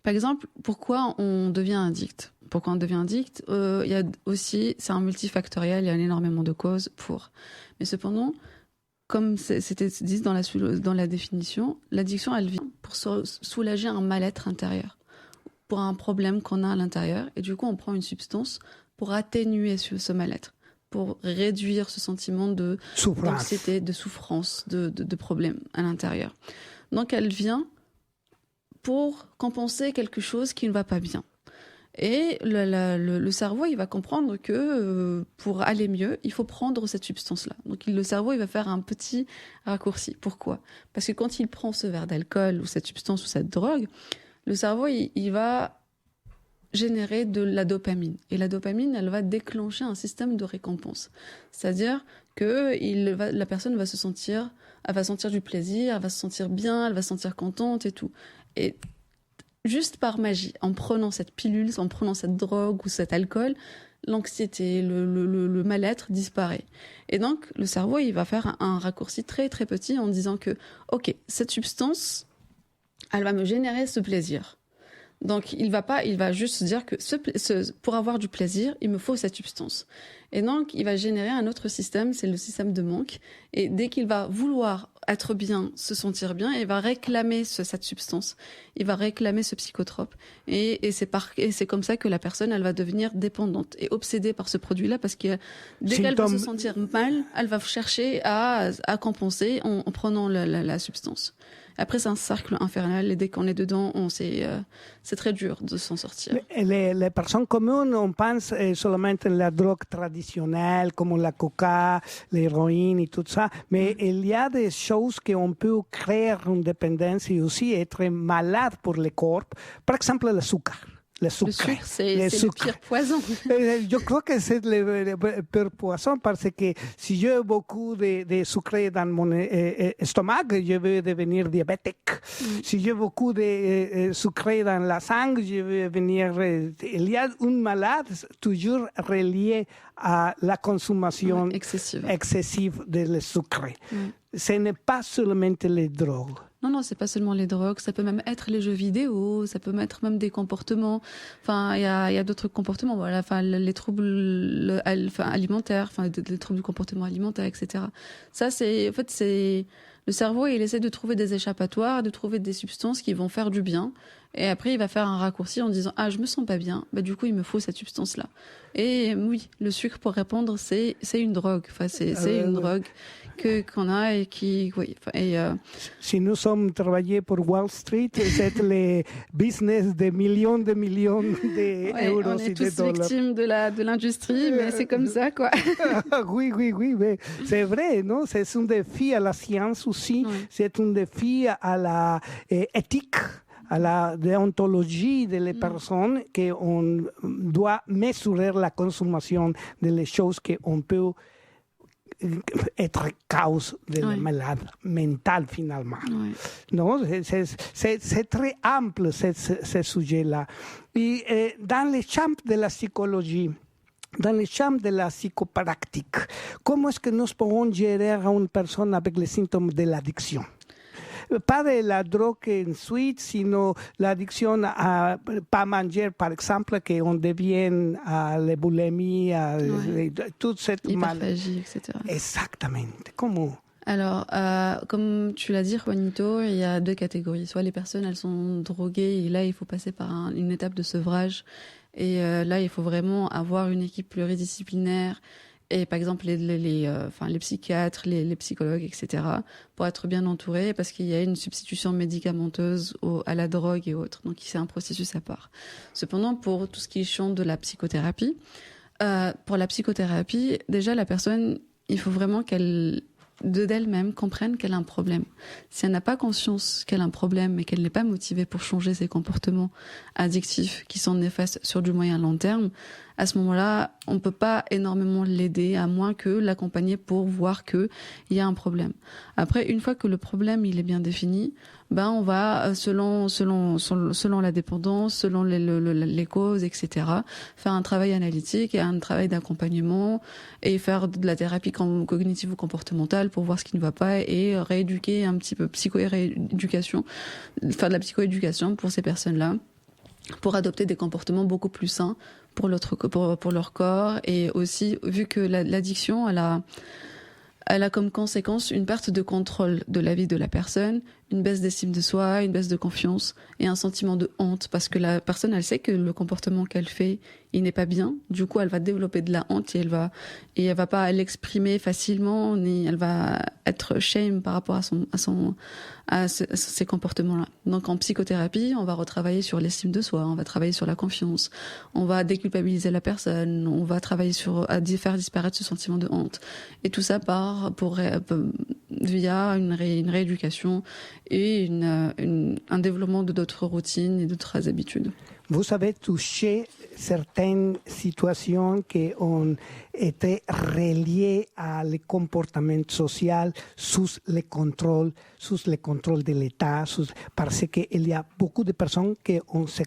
Par exemple, pourquoi on devient addict ? Pourquoi on devient addict ? Il y a aussi, c'est un multifactoriel, il y a énormément de causes pour. Mais cependant, comme c'était dit dans la définition, l'addiction, elle vient pour soulager un mal-être intérieur, pour un problème qu'on a à l'intérieur. Et du coup, on prend une substance pour atténuer ce mal-être, pour réduire ce sentiment d'anxiété, de souffrance, de problème à l'intérieur. Donc, elle vient pour compenser quelque chose qui ne va pas bien. Et le cerveau, il va comprendre que pour aller mieux, il faut prendre cette substance-là. Donc le cerveau, il va faire un petit raccourci. Pourquoi ? Parce que quand il prend ce verre d'alcool ou cette substance ou cette drogue, le cerveau, il va générer de la dopamine. Et la dopamine, elle va déclencher un système de récompense. C'est-à-dire que la personne va sentir du plaisir, elle va se sentir bien, elle va se sentir contente et tout. Et juste par magie, en prenant cette pilule, en prenant cette drogue ou cet alcool, l'anxiété, le mal-être disparaît. Et donc, le cerveau, il va faire un raccourci très très petit en disant que, ok, cette substance, elle va me générer ce plaisir. Donc, il va juste se dire que pour avoir du plaisir, il me faut cette substance. Et donc, il va générer un autre système, c'est le système de manque. Et dès qu'il va vouloir être bien, se sentir bien, il va réclamer cette substance. Il va réclamer ce psychotrope. Et c'est comme ça que la personne, elle va devenir dépendante et obsédée par ce produit-là, parce que dès qu'elle va se sentir mal, elle va chercher à compenser en prenant la substance. Après, c'est un cercle infernal, et dès qu'on est dedans, c'est très dur de s'en sortir. Les personnes communes, on pense seulement à la drogue traditionnelle, comme la coca, l'héroïne et tout ça, mais il y a des choses qu'on peut créer une dépendance et aussi être malade pour le corps. Par exemple, le sucre. Le sucre, c'est le pire poison. Je crois que c'est le pire poison parce que si j'ai beaucoup de sucre dans mon estomac, je vais devenir diabétique. Si j'ai beaucoup de sucre dans la sang, je vais devenir... Il y a une maladie toujours reliée à la consommation excessive de sucre. Ce n'est pas seulement les drogues. Non, c'est pas seulement les drogues, ça peut même être les jeux vidéo, ça peut être même des comportements. Enfin, il y a d'autres comportements, voilà, enfin les troubles alimentaires, enfin les troubles du comportement alimentaire, etc. Ça, c'est Le cerveau, il essaie de trouver des échappatoires, de trouver des substances qui vont faire du bien. Et après, il va faire un raccourci en disant « Ah, je me sens pas bien, bah, du coup, il me faut cette substance-là. » Et oui, le sucre, pour répondre, c'est une drogue. Enfin, c'est une drogue qu'on a et qui... Oui, Si nous sommes travaillés pour Wall Street, c'est le business de millions d'euros on est et de tous dollars. victimes de l'industrie, mais c'est comme ça, quoi. Oui, mais c'est vrai, non? C'est un défi à la science aussi, Oui. c'est un défi à la éthique, à la déontologie des personnes, qu'on doit mesurer la consommation des choses qu'on peut être cause de la maladie mentale finalement. Oui. Non, c'est très ample ce sujet-là. Et dans les champs de la psychologie, dans les champs de la psychopratique, comment est-ce que nous pouvons gérer une personne avec les symptômes de l'addiction? Pas de la drogue ensuite, sinon l'addiction à pas manger, par exemple, qu'on devient à la boulimie, à toute cette Hyperphagie, etc. Exactement. Comment? Alors, comme tu l'as dit, Juanito, il y a deux catégories. Soit les personnes, elles sont droguées, et là, il faut passer par une étape de sevrage. Et là, il faut vraiment avoir une équipe pluridisciplinaire. Et par exemple, les psychiatres, les psychologues, etc., pour être bien entourés, parce qu'il y a une substitution médicamenteuse à la drogue et autres. Donc, c'est un processus à part. Cependant, pour tout ce qui est champ de la psychothérapie, déjà, la personne, il faut vraiment d'elle-même comprenne qu'elle a un problème. Si elle n'a pas conscience qu'elle a un problème et qu'elle n'est pas motivée pour changer ses comportements addictifs qui sont néfastes sur du moyen long terme, à ce moment-là, on ne peut pas énormément l'aider, à moins que l'accompagner pour voir qu'il y a un problème. Après, une fois que le problème il est bien défini, on va, selon la dépendance, selon les causes, etc., faire un travail analytique et un travail d'accompagnement et faire de la thérapie cognitive ou comportementale pour voir ce qui ne va pas et rééduquer un petit peu, faire de la psychoéducation pour ces personnes-là, pour adopter des comportements beaucoup plus sains pour leur corps. Et aussi, vu que l'addiction, elle a comme conséquence une perte de contrôle de la vie de la personne, une baisse d'estime de soi, une baisse de confiance et un sentiment de honte, parce que la personne, elle sait que le comportement qu'elle fait, il n'est pas bien. Du coup, elle va développer de la honte et elle va pas l'exprimer facilement, ni elle va être shame par rapport à ces comportements-là. Donc, en psychothérapie, on va retravailler sur l'estime de soi, on va travailler sur la confiance, on va déculpabiliser la personne, on va travailler à faire disparaître ce sentiment de honte. Et tout ça via une rééducation et un développement d'autres routines et d'autres habitudes. Vous avez touché certaines situations qui ont été reliées à le comportement social sous le contrôle de l'État, parce qu'il y a beaucoup de personnes qui se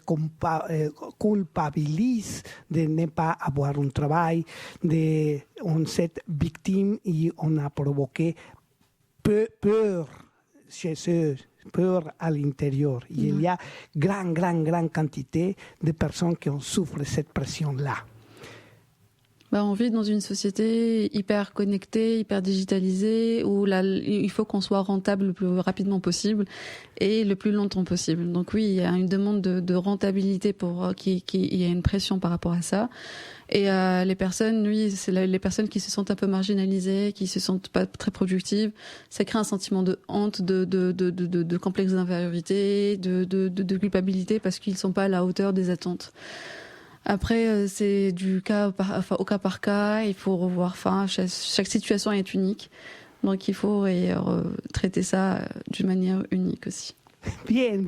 culpabilisent de ne pas avoir un travail, on s'est victime et on a provoqué peur chez eux, peur à l'intérieur. Il y a grande quantité de personnes qui souffrent de cette pression-là. On vit dans une société hyper connectée, hyper digitalisée, où il faut qu'on soit rentable le plus rapidement possible et le plus longtemps possible. Donc oui, il y a une demande de rentabilité il y a une pression par rapport à ça. Et les personnes, c'est les personnes qui se sentent un peu marginalisées, qui se sentent pas très productives. Ça crée un sentiment de honte, de complexe d'infériorité, de culpabilité, parce qu'ils sont pas à la hauteur des attentes. Après, c'est au cas par cas. Il faut revoir. Chaque situation est unique, donc il faut traiter ça d'une manière unique aussi. Bien.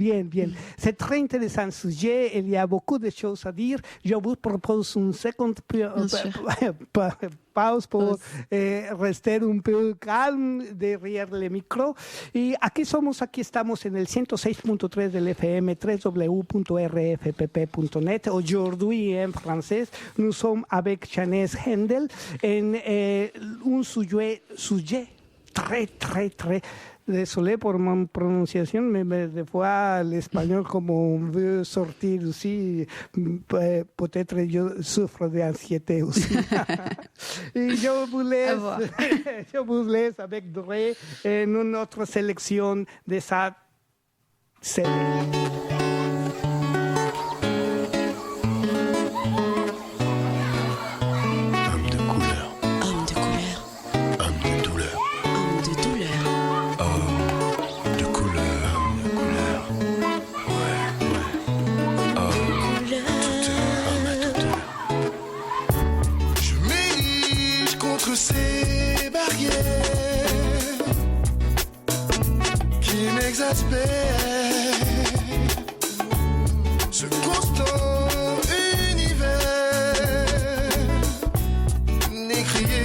C'est très intéressant ce sujet. Il y a beaucoup de choses à dire. Je vous propose une seconde pause pour rester un peu calme derrière le micro. Y aquí estamos en el 106.3 del FM, www.rfpp.net. Aujourd'hui en français, nous sommes avec Chanès Hendel en un sujet très, très, très... Désolé pour mon prononciation, mais des fois, l'espagnol, comme on veut sortir aussi, peut-être je souffre d'anxiété aussi. Et je vous laisse avec Dre en une autre sélection de sa CD. Ces barrières qui m'exaspèrent, ce constant univers n'écrié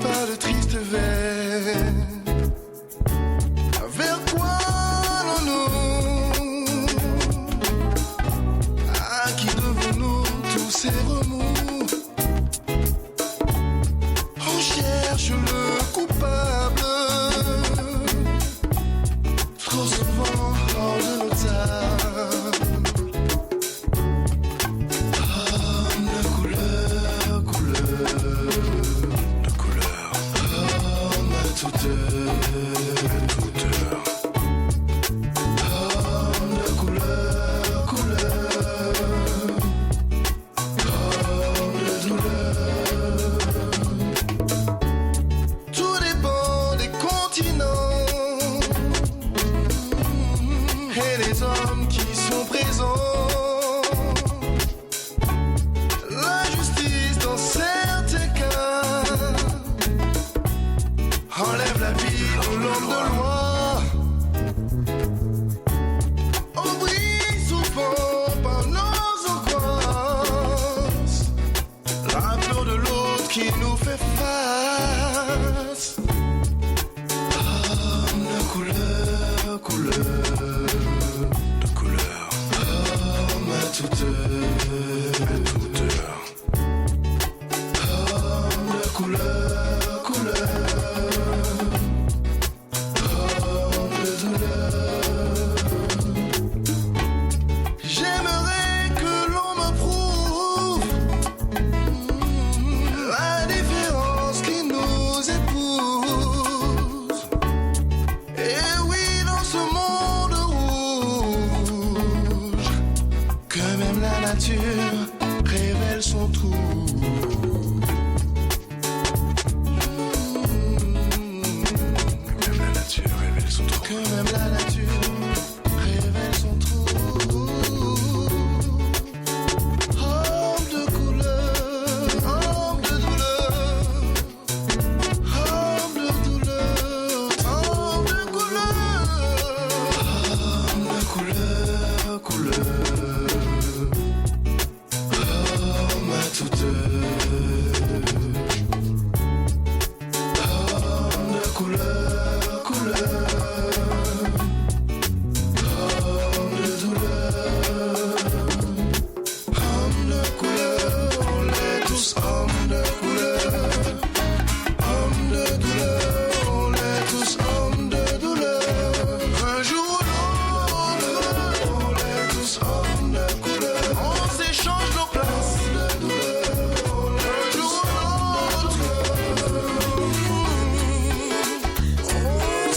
par de tristes vers. Vers quoi allons-nous? À qui devons-nous tous ces remous? Cherche le coupable, trop souvent hors de nos tables. Homme de couleur, de couleur. Homme à toute heure. Homme de couleur, homme de douleur. Et les hommes qui sont présents, la justice dans certains cas enlève la vie de l'homme de loi. On brille souvent par nos angoisses, la peur de l'autre qui nous fait face. Homme de couleur, de couleur. Homme à toute heure. Homme de couleur, homme de douleur. J'aimerais que l'on me prouve la différence qui nous épouse. Et oui, dans ce monde rouge, que même la nature révèle son trou. Que même la nature révèle son trou. Que même la nature révèle son trou. Homme de couleur, homme de douleur. Homme de douleur, homme de couleur. Homme de couleur, homme à toute heure. Homme de couleur, homme de douleur. Homme de couleur, on est tous hommes de couleur. Homme de douleur, on est tous hommes de douleur. Un jour ou l'autre, on est tous hommes de couleur. On s'échange nos places de douleur. Un jour ou l'autre, on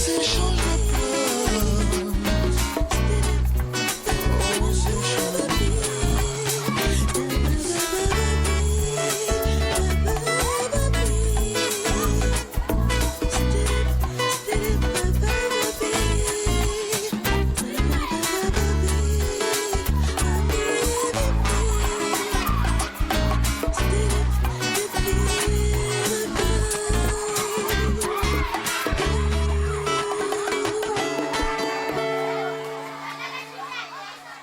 s'échange nos places. On s'échange nos places.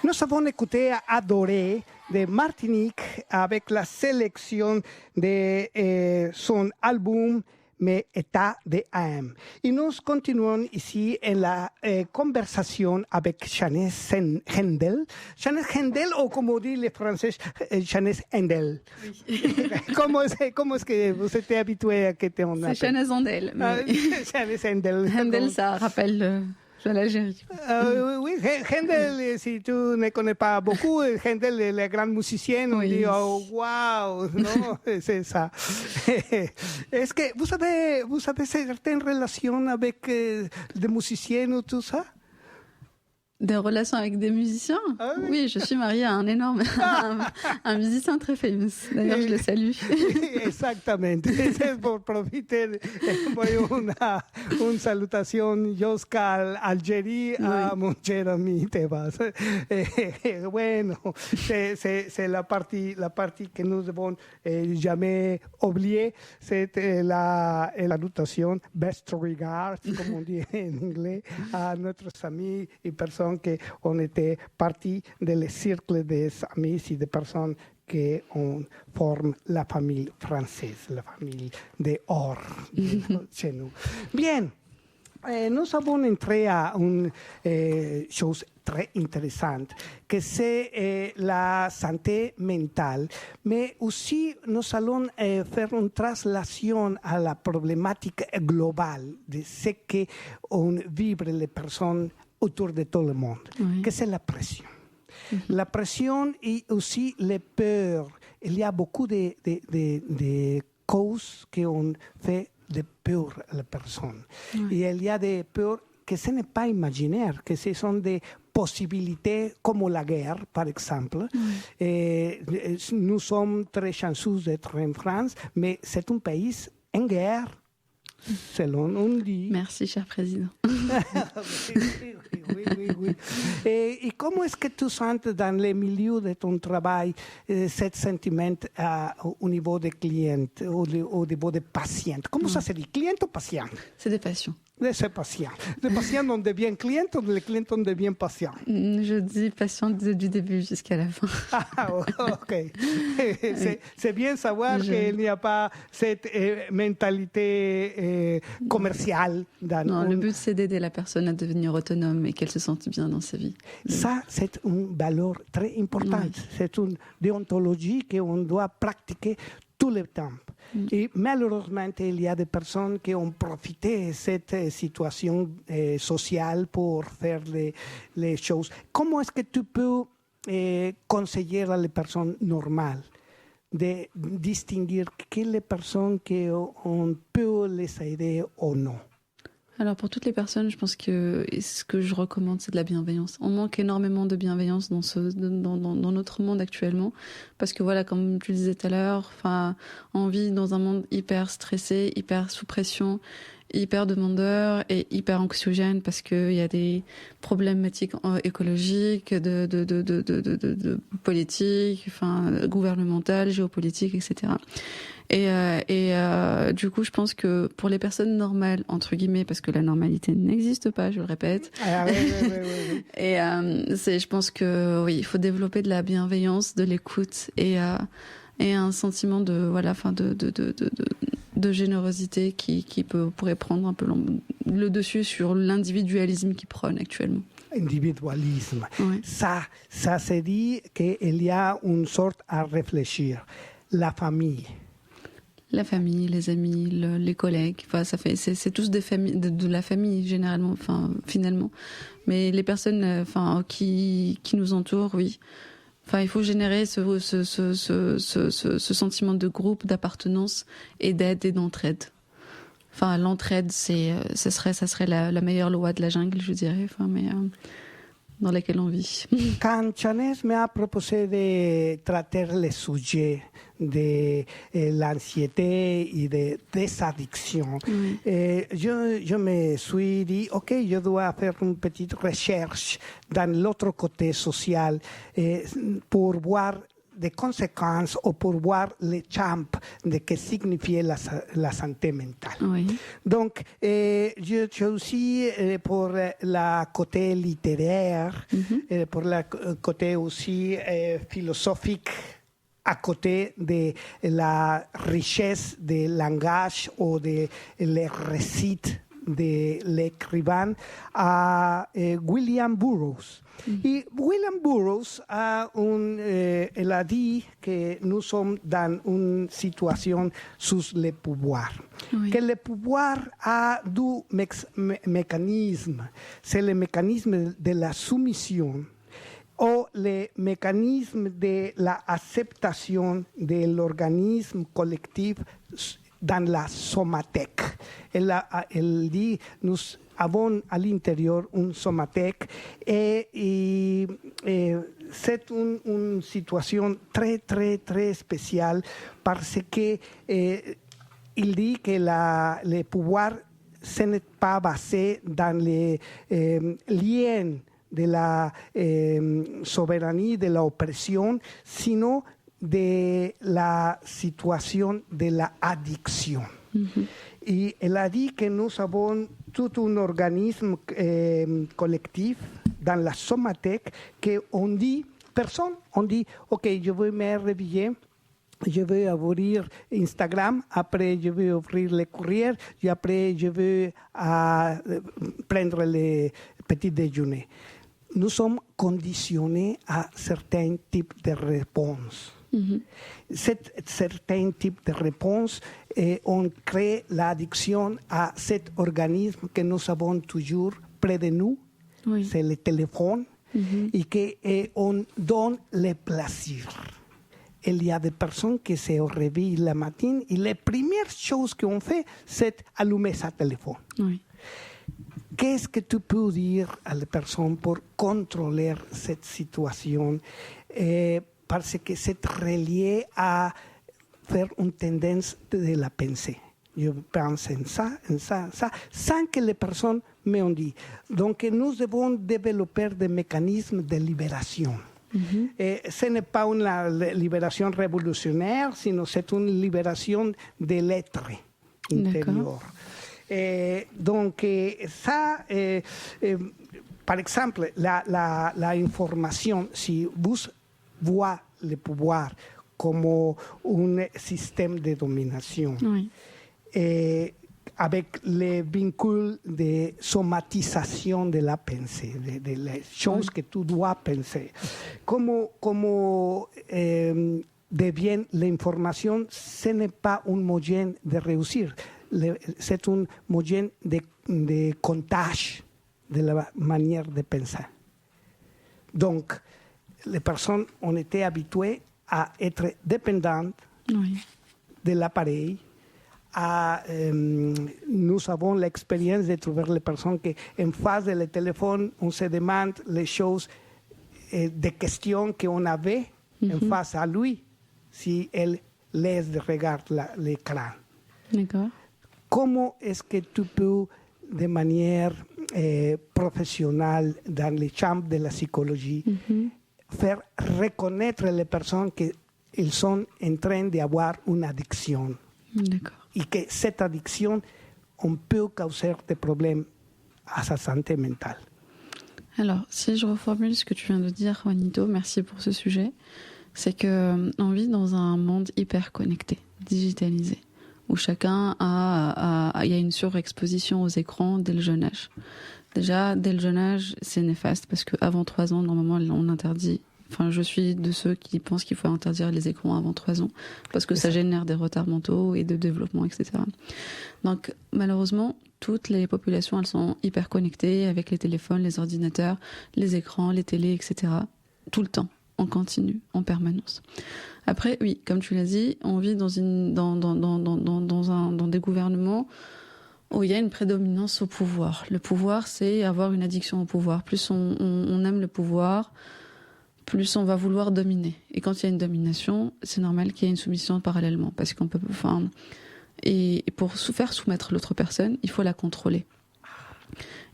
Nous avons écouté Adoré de Martinique avec la sélection de son album mais état d'âme. Et nous continuons ici en la conversation avec Jeannette Hendel. Jeannette Hendel, ou comme on dit les Français, Jeannette Hendel. Oui. Comment est-ce que vous êtes habitué à que on appelle? C'est Jeannette Hendel. Jeannette Hendel. Hendel, ça rappelle l'Algérie. Oui, Handel, si tu ne connais pas beaucoup, Handel est le grand musicien, on dit, oh, waouh, non, c'est ça. Est-ce que vous avez certaines relations avec des musiciens ou tout ça? Des relations avec des musiciens? Ah oui. Oui, je suis mariée à un énorme, un musicien très fameux. D'ailleurs, je le salue. Exactement. C'est pour profiter, voy una salutación, Yoska Algérie, à mon cher ami Tebas. Bueno, c'est la partie que nous devons jamais oublier. C'est la salutation best regards, comme on dit en anglais, à notre amis et personnes que on était partie de les cercles des amis et des personnes qui forment la famille française, la famille de or chez nous. Bien, nous avons entré à une chose très intéressante, que c'est la santé mentale, mais aussi nous allons faire une translation à la problématique globale de ce qu'on vivent les personnes autour de tout le monde, que c'est la pression. La pression et aussi les peurs. Il y a beaucoup de causes qui ont fait de peur à la personne. Et il y a des peurs que ce n'est pas imaginaire, que ce sont des possibilités comme la guerre, par exemple. Nous sommes très chanceux d'être en France, mais c'est un pays en guerre, selon on dit. Merci, cher président. Oui. Et comment est-ce que tu sens dans les milieux de ton travail ce sentiment au niveau des clients, au niveau des patients? Comment ça se dit, client ou patient? C'est des patients. C'est patient. Les patients on devient client ou les clients on devient patient? Je dis patient du début jusqu'à la fin. Ah, ok. C'est bien savoir qu'il n'y a pas cette mentalité commerciale. Non, le but c'est d'aider la personne à devenir autonome et qu'elle se sente bien dans sa vie. Ça, c'est une valeur très importante. C'est une déontologie qu'on doit pratiquer tout le temps. Et malheureusement, il y a des personnes qui ont profité de cette situation sociale pour faire les choses. Comment est-ce que tu peux conseiller à les personnes normales de distinguer quelles personnes qu'on peut les aider ou non? Alors pour toutes les personnes, je pense que ce que je recommande, c'est de la bienveillance. On manque énormément de bienveillance dans notre monde actuellement, parce que voilà, comme tu le disais tout à l'heure, on vit dans un monde hyper stressé, hyper sous pression, hyper demandeur et hyper anxiogène, parce qu'il y a des problématiques écologiques, de politique, gouvernementales, géopolitiques, etc. Et du coup, je pense que pour les personnes normales, entre guillemets, parce que la normalité n'existe pas, je le répète. Oui. Et je pense que oui, il faut développer de la bienveillance, de l'écoute et un sentiment de générosité qui pourrait prendre un peu le dessus sur l'individualisme qui prône actuellement. Individualisme. Oui. Ça se dit qu'il y a une sorte à réfléchir. La famille. La famille, les amis, les collègues, c'est tous des familles, de la famille généralement, finalement. Mais les personnes, qui nous entourent, oui. Il faut générer ce sentiment de groupe, d'appartenance et d'aide et d'entraide. L'entraide, ça serait la meilleure loi de la jungle, je dirais. Dans laquelle on vit. Quand Jeannette m'a proposé de traiter le sujet de l'anxiété et des addictions, je me suis dit, OK, je dois faire une petite recherche dans l'autre côté social pour voir des conséquences ou pour voir les champs de ce que signifiait la santé mentale. Oui. Donc, je aussi pour la côté littéraire, pour le côté aussi philosophique, à côté de la richesse des langages ou des récits de l'écrivain à William Burroughs. Et William Burroughs elle a dit que nous sommes dans une situation sous le pouvoir. Oui. Que le pouvoir a deux mécanismes. C'est le mécanisme de la soumission ou le mécanisme de l'acceptation de l'organisme collectif dans la somathèque. Elle dit, nous avons à l'intérieur une somathèque et c'est une situation très, très, très spéciale parce que il dit que le pouvoir, ce n'est pas basé dans les liens de la souveraineté, de la opresión, sino de la situation de la addiction. Y elle a dit que nous avons tout un organisme collectif dans la somathèque qu'on dit, personne, on dit, OK, je vais me réveiller, je vais ouvrir Instagram, après je vais ouvrir le courrier, et après je vais prendre le petit déjeuner. Nous sommes conditionnés à certains types de réponses. Certains types de réponses, on crée l'addiction à cet organisme que nous avons toujours près de nous, oui. C'est le téléphone, et qu'on donne le plaisir. Il y a des personnes qui se réveillent le matin et la première chose qu'on fait, c'est allumer sa téléphone. Oui. Qu'est-ce que tu peux dire à la personne pour contrôler cette situation? Parce que c'est relié à faire une tendance de la pensée. Je pense en ça, sans que les personnes m'ont dit. Donc, nous devons développer des mécanismes de libération. Ce n'est pas une libération révolutionnaire, sinon c'est une libération de l'être intérieur. Donc, ça, par exemple, la information, si vous voyez le pouvoir comme un système de domination, oui. Avec les vincules de somatisation de la pensée, de les choses que tu dois penser. Comment devient l'information, ce n'est pas un moyen de réussir, c'est un moyen de comptage de la manière de penser. Donc, les personnes ont été habituées à être dépendantes oui. de l'appareil. Nous avons l'expérience de trouver les personnes qui, en face du téléphone, on se demande les choses, des questions qu'on avait en face à lui, si elle laisse de regarder l'écran. D'accord. Comment est-ce que tu peux, de manière professionnelle, dans les chambres de la psychologie, faire reconnaître les personnes qu'ils sont en train d'avoir une addiction? D'accord. Et que cette addiction, on peut causer des problèmes à sa santé mentale. Alors, si je reformule ce que tu viens de dire, Juanito, merci pour ce sujet, c'est qu'on vit dans un monde hyper connecté, digitalisé, où chacun il y a une surexposition aux écrans dès le jeune âge. Déjà, dès le jeune âge, c'est néfaste, parce qu'avant 3 ans, normalement, on interdit. Enfin, je suis de ceux qui pensent qu'il faut interdire les écrans avant 3 ans, parce que ça génère des retards mentaux et de développement, etc. Donc, malheureusement, toutes les populations, elles sont hyper connectées avec les téléphones, les ordinateurs, les écrans, les télés, etc. Tout le temps, en continu, en permanence. Après, oui, comme tu l'as dit, on vit dans des gouvernements où il y a une prédominance au pouvoir. Le pouvoir, c'est avoir une addiction au pouvoir. Plus on aime le pouvoir, plus on va vouloir dominer. Et quand il y a une domination, c'est normal qu'il y ait une soumission parallèlement. Parce qu'on peut, et pour faire soumettre l'autre personne, il faut la contrôler.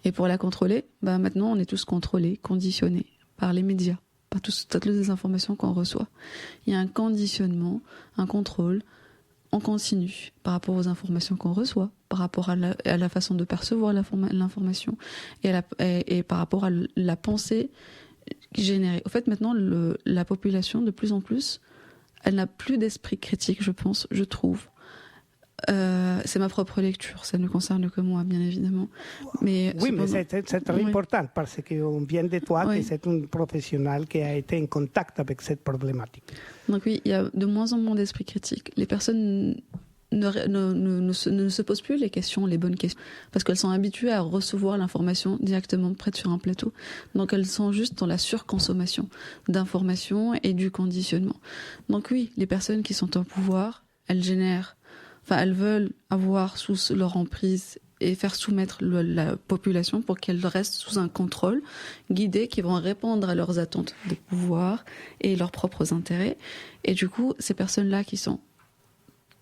Et pour la contrôler, maintenant, on est tous contrôlés, conditionnés par les médias, par toutes les informations qu'on reçoit. Il y a un conditionnement, un contrôle en continu par rapport aux informations qu'on reçoit, par rapport à la façon de percevoir l'information et par rapport à la pensée générée. En fait, maintenant, la population, de plus en plus, elle n'a plus d'esprit critique, je trouve. C'est ma propre lecture, ça ne concerne que moi, bien évidemment. Mais oui, mais c'est très important parce qu'on vient de toi, que c'est un professionnel qui a été en contact avec cette problématique. Donc oui, il y a de moins en moins d'esprit critique. Les personnes ne se posent plus les bonnes questions, parce qu'elles sont habituées à recevoir l'information directement prête sur un plateau. Donc elles sont juste dans la surconsommation d'informations et du conditionnement. Donc oui, les personnes qui sont au pouvoir, elles veulent avoir sous leur emprise et faire soumettre la population pour qu'elle reste sous un contrôle guidé qui vont répondre à leurs attentes de pouvoir et leurs propres intérêts. Et du coup, ces personnes-là qui sont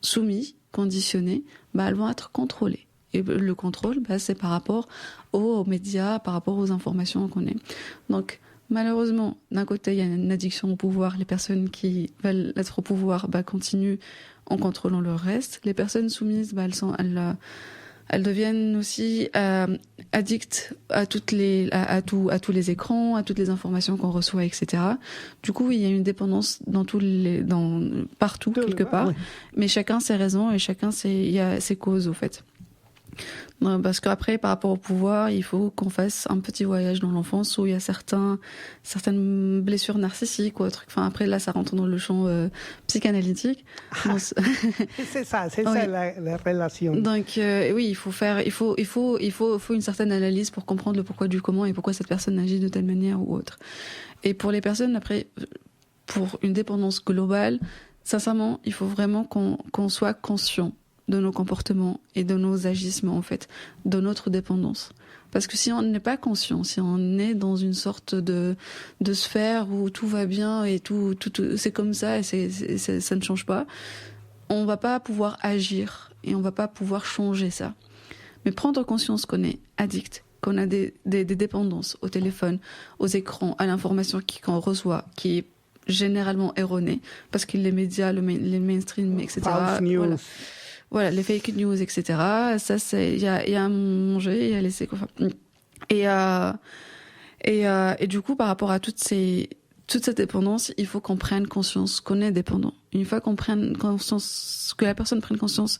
soumises, conditionnées, elles vont être contrôlées. Et le contrôle, c'est par rapport aux médias, par rapport aux informations qu'on a. Donc, malheureusement, d'un côté, il y a une addiction au pouvoir. Les personnes qui veulent être au pouvoir continuent en contrôlant le reste. Les personnes soumises, elles deviennent aussi addictes à tous les écrans, à toutes les informations qu'on reçoit, etc. Du coup, il y a une dépendance partout, quelque part. Oui. Mais chacun ses raisons et il y a ses causes, au fait. Parce qu'après, par rapport au pouvoir, il faut qu'on fasse un petit voyage dans l'enfance où il y a certaines blessures narcissiques ou autres. Enfin, après, là, ça rentre dans le champ psychanalytique. C'est ça la relation. Donc, oui, il faut une certaine analyse pour comprendre le pourquoi du comment et pourquoi cette personne agit de telle manière ou autre. Et pour les personnes, après, pour une dépendance globale, sincèrement, il faut vraiment qu'on soit conscient de nos comportements et de nos agissements, en fait, de notre dépendance. Parce que si on n'est pas conscient, si on est dans une sorte de sphère où tout va bien et tout c'est comme ça et ça ne change pas, on va pas pouvoir agir et on va pas pouvoir changer ça. Mais prendre conscience qu'on est addict, qu'on a des dépendances au téléphone, aux écrans, à l'information qu'on reçoit, qui est généralement erronée, parce que les médias, les mainstream, etc. False news. Voilà, les fake news, etc. Ça, il y a à manger, il y a laisser quoi. Et du coup, par rapport à toute cette dépendance, il faut qu'on prenne conscience qu'on est dépendant. Une fois qu'on prenne conscience, que la personne prenne conscience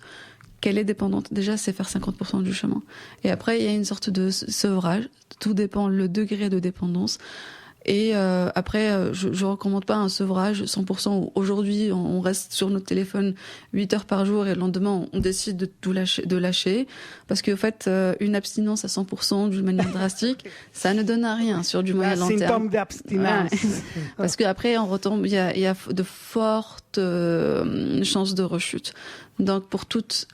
qu'elle est dépendante, déjà, c'est faire 50% du chemin. Et après, il y a une sorte de sevrage. Tout dépend le degré de dépendance. Et après, je recommande pas un sevrage 100% où aujourd'hui on reste sur notre téléphone 8 heures par jour et le lendemain on décide de lâcher parce qu'en fait une abstinence à 100% d'une manière drastique, ça ne donne à rien sur du moyen long terme. Symptôme d'abstinence. Parce qu'après on retombe, il y a de fortes chances de rechute. Donc pour toute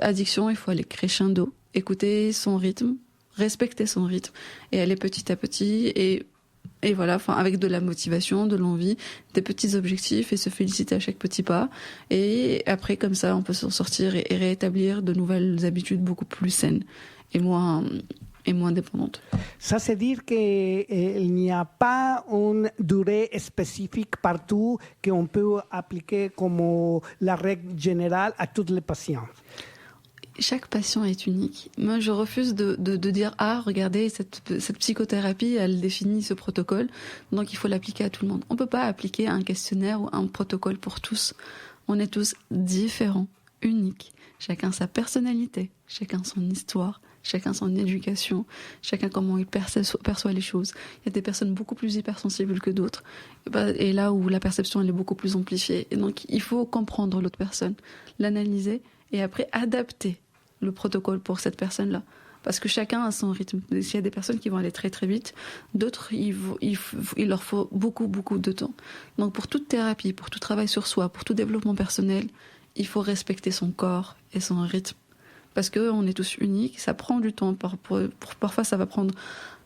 addiction, il faut aller crescendo, écouter son rythme, respecter son rythme et aller petit à petit et voilà, avec de la motivation, de l'envie, des petits objectifs et se féliciter à chaque petit pas. Et après, comme ça, on peut s'en sortir et rétablir de nouvelles habitudes beaucoup plus saines et moins dépendantes. Ça veut dire qu'il n'y a pas une durée spécifique partout qu'on peut appliquer comme la règle générale à tous les patients. Chaque patient est unique. Moi, je refuse de dire « Ah, regardez, cette psychothérapie, elle définit ce protocole, donc il faut l'appliquer à tout le monde. » On ne peut pas appliquer un questionnaire ou un protocole pour tous. On est tous différents, uniques. Chacun sa personnalité, chacun son histoire, chacun son éducation, chacun comment il perçoit les choses. Il y a des personnes beaucoup plus hypersensibles que d'autres. Et là où la perception elle est beaucoup plus amplifiée. Et donc, il faut comprendre l'autre personne, l'analyser et après adapter le protocole pour cette personne-là. Parce que chacun a son rythme. S'il y a des personnes qui vont aller très très vite, d'autres, il leur faut beaucoup beaucoup de temps. Donc pour toute thérapie, pour tout travail sur soi, pour tout développement personnel, il faut respecter son corps et son rythme. Parce qu'on est tous uniques, ça prend du temps. Parfois ça va prendre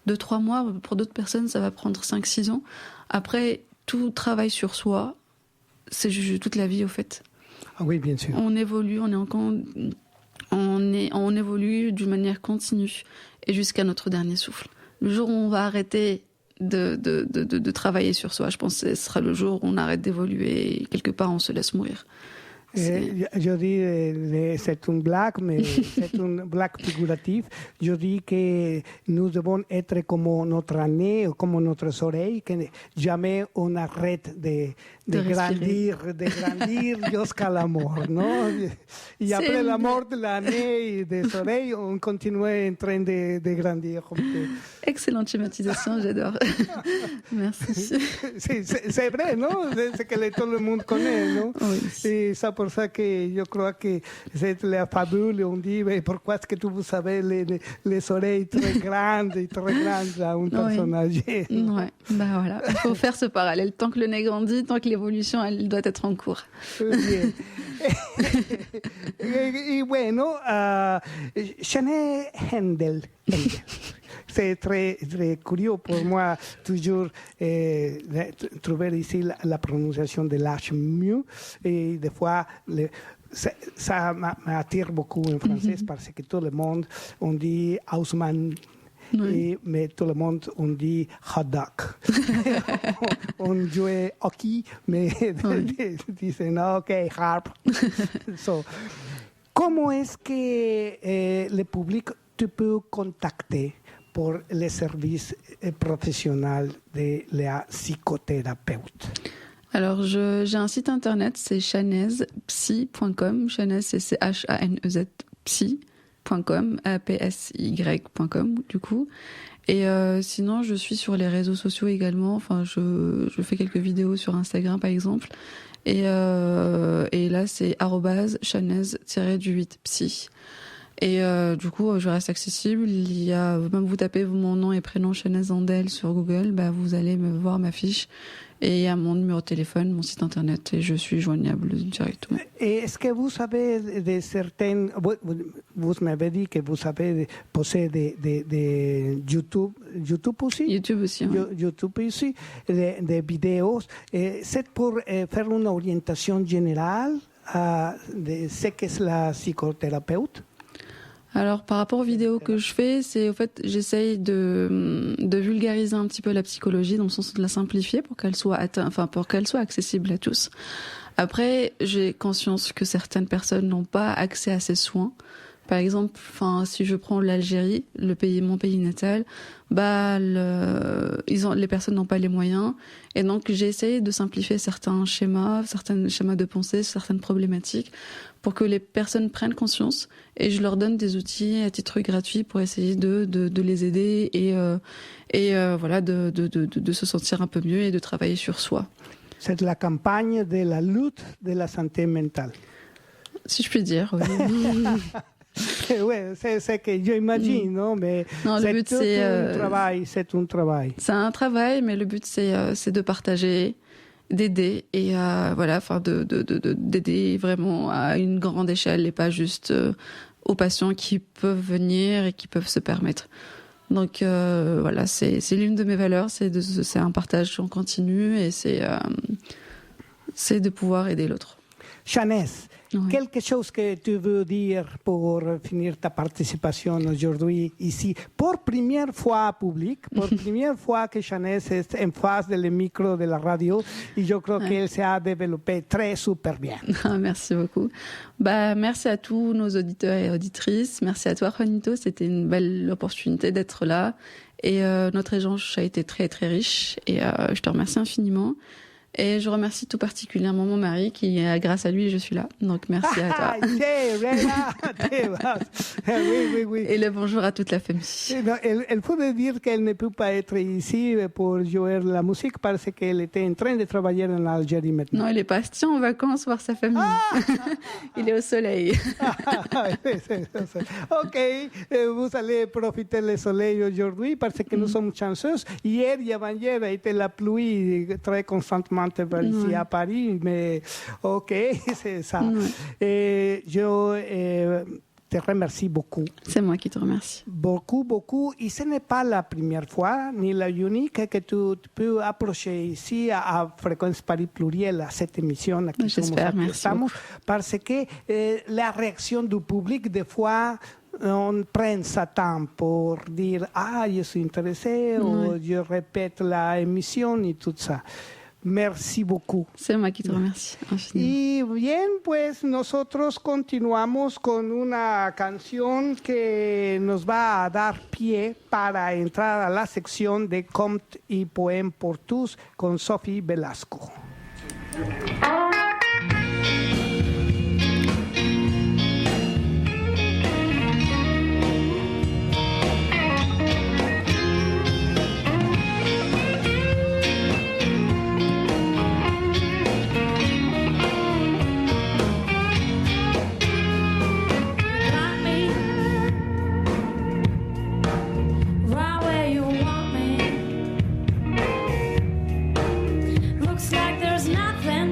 2-3 mois, pour d'autres personnes ça va prendre 5-6 ans. Après, tout travail sur soi, c'est toute la vie au fait. Ah oui, bien sûr. On évolue, on évolue d'une manière continue et jusqu'à notre dernier souffle. Le jour où on va arrêter de travailler sur soi, je pense que ce sera le jour où on arrête d'évoluer et quelque part on se laisse mourir. Je dis, c'est une blague, mais c'est une blague figurative. Je dis que nous devons être comme notre nez ou comme notre oreille, que jamais on arrête de grandir jusqu'à la mort, non? Et après la mort de la nez et des oreilles, on continue en train de grandir. Excellente schématisation, j'adore. Merci. C'est vrai, non? C'est que tout le monde connaît, non? Oui. Et c'est pour ça que je crois que c'est la fabule. On dit, mais pourquoi est-ce que vous avez les oreilles très grandes à une personne âgée? Ouais, bah voilà. Il faut faire ce parallèle. Tant que le nez grandit, tant que l'évolution, elle doit être en cours. Bien. Y bueno, Chanel Handel. C'est très, très curieux pour moi, toujours trouver ici la prononciation de l'H mieux. Et des fois, ça m'attire beaucoup en français parce que tout le monde, on dit Haussmann. Oui. Mais tout le monde, on dit hot dog. On jouait hockey, mais disent non, ok, harp. So, comment est-ce que le public te peut contacter pour les services professionnels de la psychothérapeute? Alors, j'ai un site internet, c'est chanezpsy.com. Chanez, c'est CHANEZ psy.com, APSY.com, du coup. Et sinon, je suis sur les réseaux sociaux également. Enfin, je fais quelques vidéos sur Instagram, par exemple. Et là, c'est @chanez-8psy. Et du coup, je reste accessible. Il y a, même vous tapez mon nom et prénom Chanez Handel sur Google, bah, vous allez me voir ma fiche. Et il y a mon numéro de téléphone, mon site internet, et je suis joignable directement. Et est-ce que vous savez de certaines... Vous m'avez dit que vous savez posséder de YouTube aussi? YouTube aussi, oui. YouTube aussi, des vidéos. C'est pour faire une orientation générale de ce qu'est la psychothérapeute? Alors, par rapport aux vidéos que je fais, c'est au fait, j'essaye de vulgariser un petit peu la psychologie, dans le sens de la simplifier pour qu'elle soit accessible à tous. Après, j'ai conscience que certaines personnes n'ont pas accès à ces soins. Par exemple, si je prends l'Algérie, mon pays natal, bah, les personnes n'ont pas les moyens. Et donc, j'ai essayé de simplifier certains schémas de pensée, certaines problématiques, pour que les personnes prennent conscience. Et je leur donne des outils à titre gratuit pour essayer de les aider et voilà, de se sentir un peu mieux et de travailler sur soi. C'est la campagne de la lutte de la santé mentale. Si je puis dire, oui. Oui, c'est ce que j'imagine, non? Mais non, le but, c'est un travail. C'est un travail. C'est un travail, mais le but, c'est de partager, d'aider et voilà, enfin d'aider vraiment à une grande échelle et pas juste aux patients qui peuvent venir et qui peuvent se permettre. Donc voilà, c'est l'une de mes valeurs, c'est un partage en continu et c'est de pouvoir aider l'autre. Chanez, oui. Quelque chose que tu veux dire pour finir ta participation aujourd'hui ici, pour première fois public, pour première fois que Chanez est en face du micro de la radio, et je crois qu'elle s'est développée très super bien. Merci beaucoup. Bah, merci à tous nos auditeurs et auditrices. Merci à toi, Juanito. C'était une belle opportunité d'être là. Et notre échange a été très, très riche. Et je te remercie infiniment. Et je remercie tout particulièrement mon mari qui, grâce à lui, je suis là. Donc, merci à toi. Oui. Et le bonjour à toute la famille. Elle faudrait dire qu'elle ne peut pas être ici pour jouer la musique parce qu'elle était en train de travailler en Algérie maintenant. Non, elle est partie en vacances voir sa famille. Il est au soleil. Ok, vous allez profiter du soleil aujourd'hui parce que nous sommes chanceux. Hier et avant-hier a été la pluie très constantement ici à Paris, mais ok, c'est ça. Et je te remercie beaucoup. C'est moi qui te remercie. Beaucoup. Et ce n'est pas la première fois, ni la unique, que tu peux approcher ici à Fréquence Paris Pluriel, à cette émission. J'espère, merci beaucoup. Parce que la réaction du public, des fois, on prend sa temps pour dire « Ah, je suis intéressé » ou « Je répète l'émission » et tout ça. Merci beaucoup. C'est moi qui te remercie infiniment. Y bien, pues nosotros continuamos con una canción que nos va a dar pie para entrar a la sección de Contes y Poèmes pour tous con Sophie Velasco. Looks like there's nothing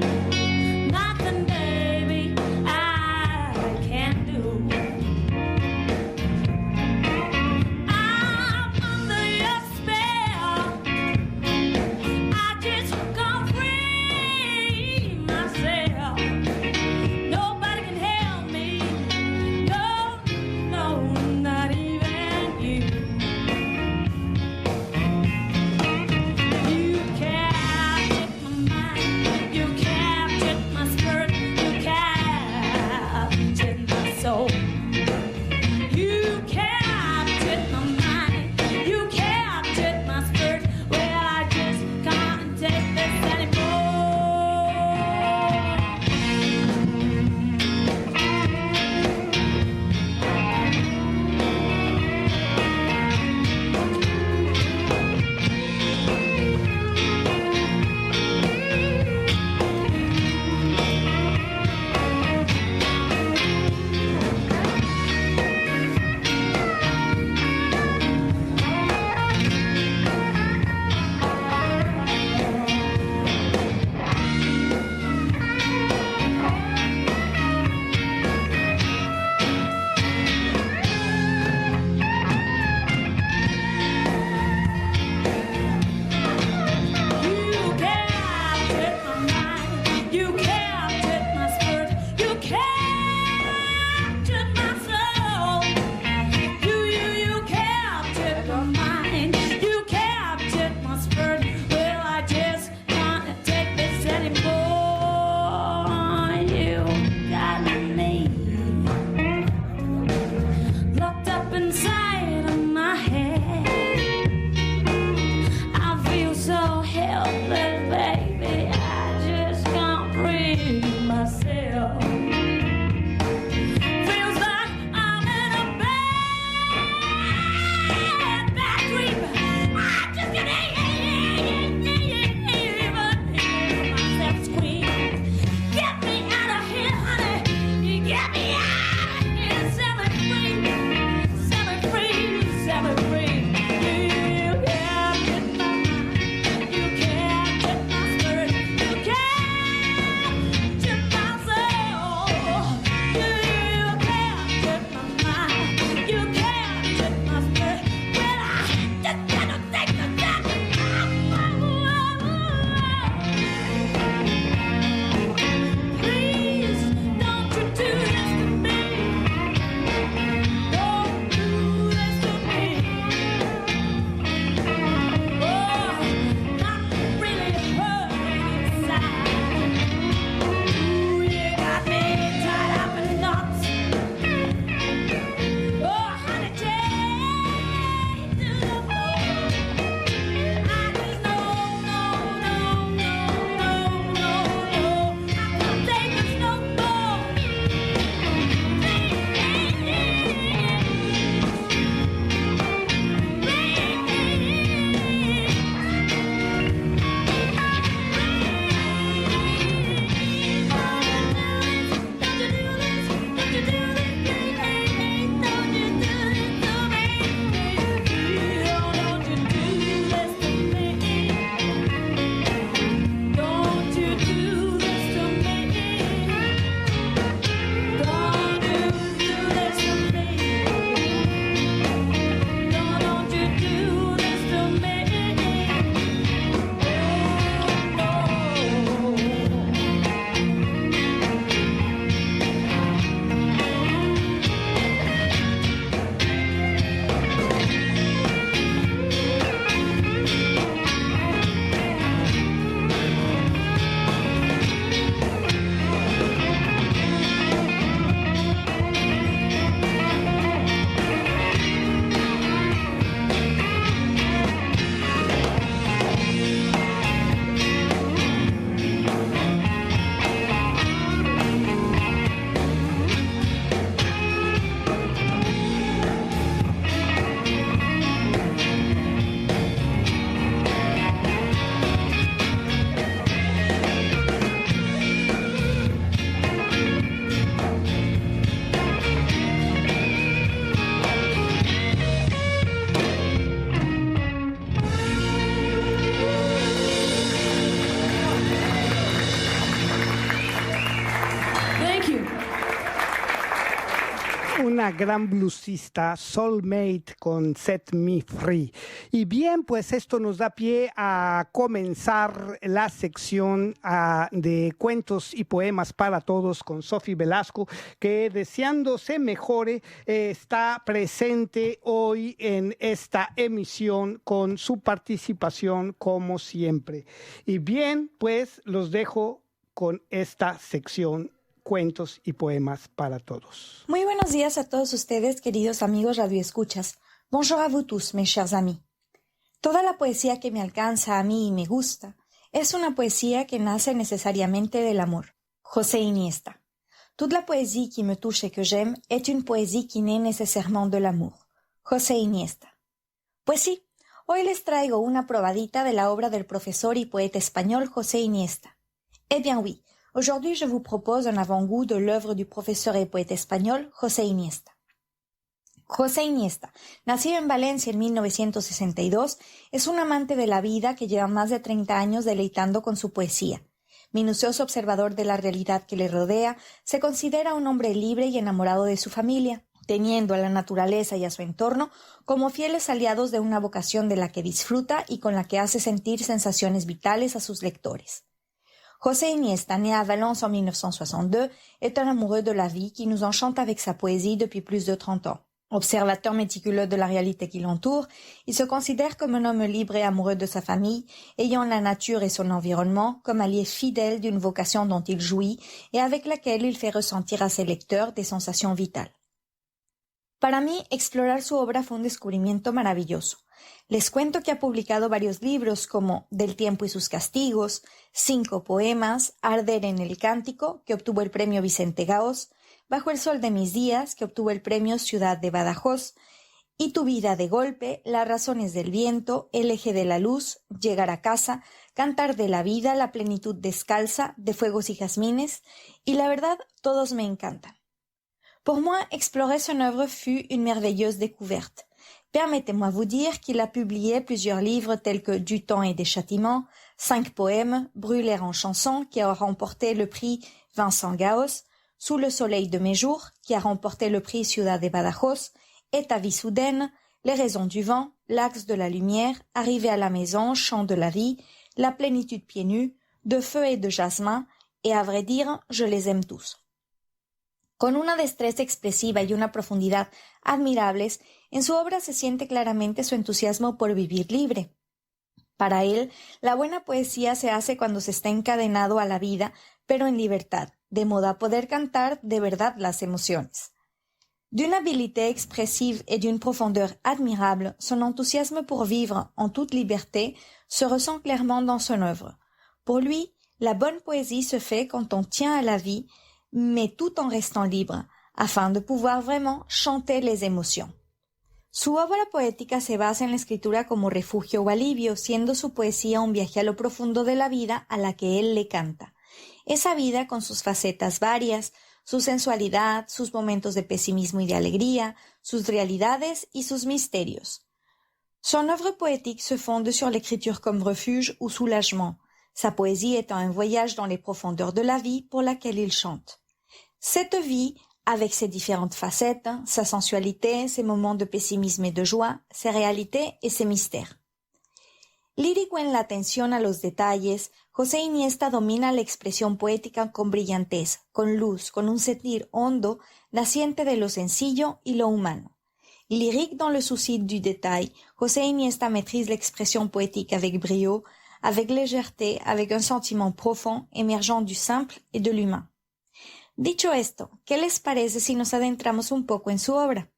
una gran bluesista, Soulmate con Set Me Free. Y bien, pues esto nos da pie a comenzar la sección de cuentos y poemas para todos con Sofi Velasco, que deseando se mejore, está presente hoy en esta emisión con su participación como siempre. Y bien, pues los dejo con esta sección cuentos y poemas para todos. Muy buenos días a todos ustedes, queridos amigos radioescuchas. Bonjour à vous tous, mes chers amis. Toda la poesía que me alcanza a mí y me gusta es una poesía que nace necesariamente del amor. José Iniesta. Toute la poésie qui me touche et que j'aime est une poésie qui naît nécessairement de l'amour. José Iniesta. Pues sí, hoy les traigo una probadita de la obra del profesor y poeta español José Iniesta. Eh bien oui, aujourd'hui je vous propose un avant-goût de l'œuvre du profesor y poeta español José Iniesta. José Iniesta, nacido en Valencia en 1962, es un amante de la vida que lleva más de 30 años deleitando con su poesía. Minucioso observador de la realidad que le rodea, se considera un hombre libre y enamorado de su familia, teniendo a la naturaleza y a su entorno como fieles aliados de una vocación de la que disfruta y con la que hace sentir sensaciones vitales a sus lectores. José Iniesta, né à Valence en 1962, est un amoureux de la vie qui nous enchante avec sa poésie depuis plus de 30 ans. Observateur méticuleux de la réalité qui l'entoure, il se considère comme un homme libre et amoureux de sa famille, ayant la nature et son environnement comme allié fidèle d'une vocation dont il jouit et avec laquelle il fait ressentir à ses lecteurs des sensations vitales. Para mí, explorar su obra fue un descubrimiento maravilloso. Les cuento que ha publicado varios libros como Del tiempo y sus castigos, 5 poemas, Arder en el cántico, que obtuvo el premio Vicente Gaos, Bajo el sol de mis días, que obtuvo el premio Ciudad de Badajoz, y Tu vida de golpe, Las razones del viento, El eje de la luz, Llegar a casa, Cantar de la vida, La plenitud descalza, De fuegos y jazmines, y la verdad, todos me encantan. Pour moi, explorer son œuvre fut une merveilleuse découverte. Permettez-moi vous dire qu'il a publié plusieurs livres tels que Du temps et des châtiments, 5 poèmes, Brûler en chanson, qui a remporté le prix Vincent Gaos, Sous le soleil de mes jours, qui a remporté le prix Ciudad de Badajoz, Et ta vie soudaine, Les raisons du vent, L'axe de la lumière, Arrivé à la maison, Chant de la vie, La plénitude pieds nus, De feu et de jasmin, et à vrai dire, je les aime tous. Con una destreza expresiva y una profundidad admirables, en su obra se siente claramente su entusiasmo por vivir libre. Para él, la buena poesía se hace cuando se está encadenado a la vida, pero en libertad, de modo a poder cantar de verdad las emociones. D'une habileté expressive et d'une profondeur admirable, son enthousiasme pour vivre en toute liberté se ressent clairement dans son œuvre. Pour lui, la bonne poésie se fait quand on tient à la vie, mais tout en restant libre, afin de pouvoir vraiment chanter les émotions. Su obra poética se basa en la escritura como refugio o alivio, siendo su poesía un viaje a lo profundo de la vida a la que él le canta. Esa vida con sus facetas varias, su sensualidad, sus momentos de pesimismo y de alegría, sus realidades y sus misterios. Son œuvre poétique se fonde sur l'écriture comme refuge ou soulagement, sa poésie étant un voyage dans les profondeurs de la vie pour laquelle il chante. Cette vie, avec ses différentes facettes, sa sensualité, ses moments de pessimisme et de joie, ses réalités et ses mystères. Lírico en la atención a los detalles, José Iniesta domina la expresión poética con brillantez, con luz, con un sentir hondo, naciente de lo sencillo y lo humano. Lyrique dans le souci du détail, José Iniesta maîtrise l'expression poétique avec brio, avec légèreté, avec un sentiment profond émergeant du simple et de l'humain. Dicho esto, ¿qué les parece si nos adentramos un poco en su obra?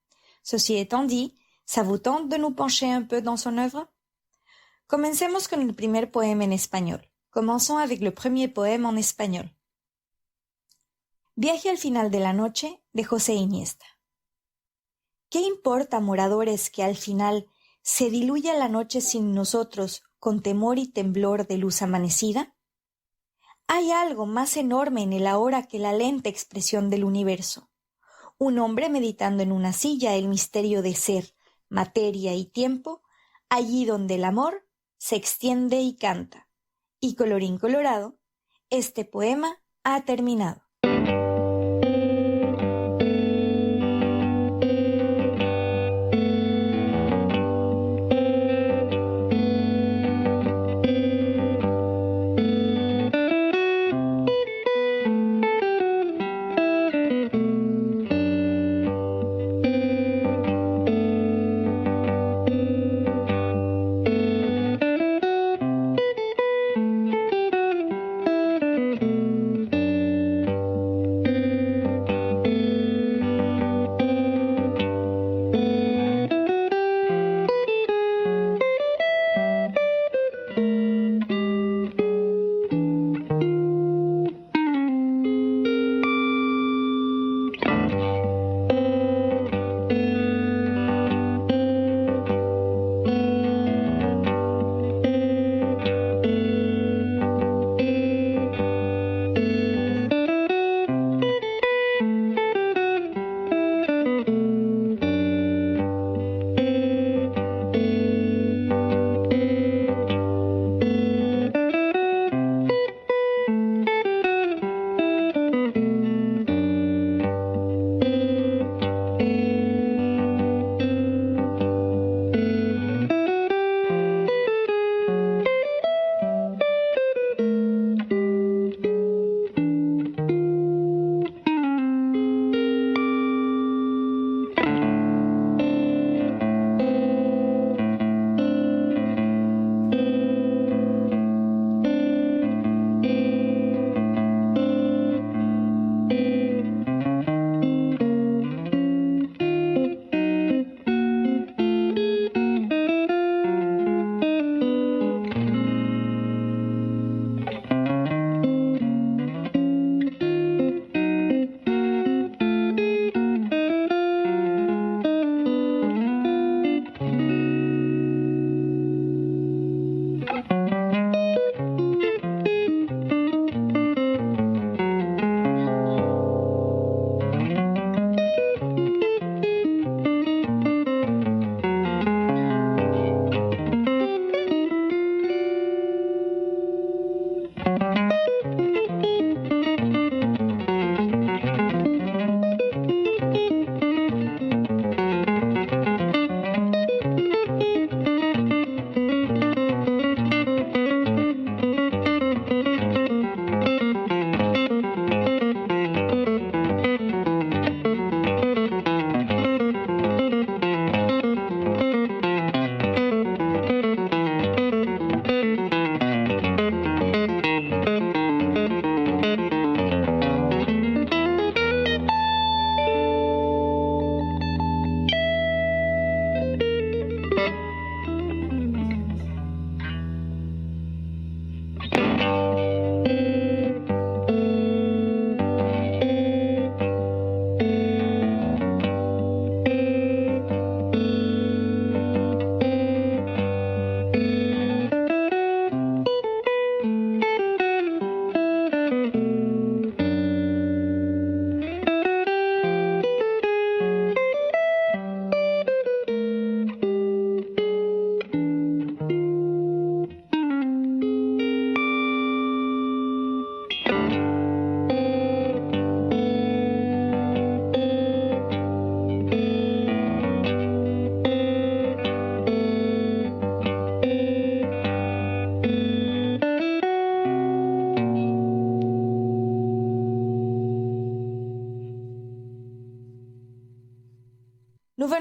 Ceci étant dit, ¿ça vous tente de nous pencher un peu dans son œuvre? Comencemos con el primer poema en español. Commençons avec le premier poème en español. Viaje al final de la noche, de José Iniesta. ¿Qué importa, moradores, que al final se diluya la noche sin nosotros con temor y temblor de luz amanecida? Hay algo más enorme en el ahora que la lenta expresión del universo. Un hombre meditando en una silla el misterio de ser, materia y tiempo, allí donde el amor se extiende y canta. Y colorín colorado, este poema ha terminado.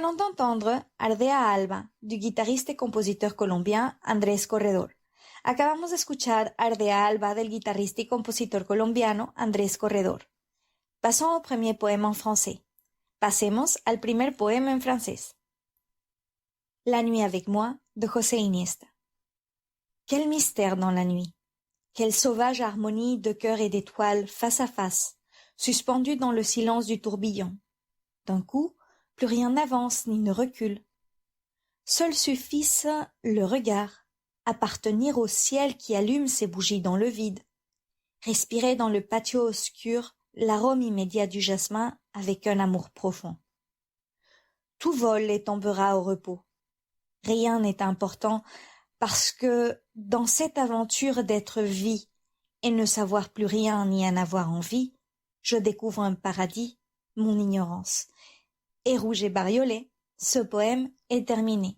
venons d'entendre Ardea Alba, du guitarriste et compositeur colombien Andrés Corredor. Acabamos de escuchar Ardea Alba del guitarrista y compositor colombiano Andrés Corredor. Passons au premier poème en français. Pasemos al primer poème en français. La nuit avec moi, de José Iniesta. Quel mystère dans la nuit! Quelle sauvage harmonie de cœurs et d'étoiles face à face, suspendus dans le silence du tourbillon. D'un coup, plus rien n'avance ni ne recule. Seul suffise le regard, appartenir au ciel qui allume ses bougies dans le vide, respirer dans le patio obscur l'arôme immédiat du jasmin avec un amour profond. Tout vole et tombera au repos. Rien n'est important parce que dans cette aventure d'être vie et ne savoir plus rien ni en avoir envie, je découvre un paradis, mon ignorance. Et rouge et bariolé, ce poème est terminé.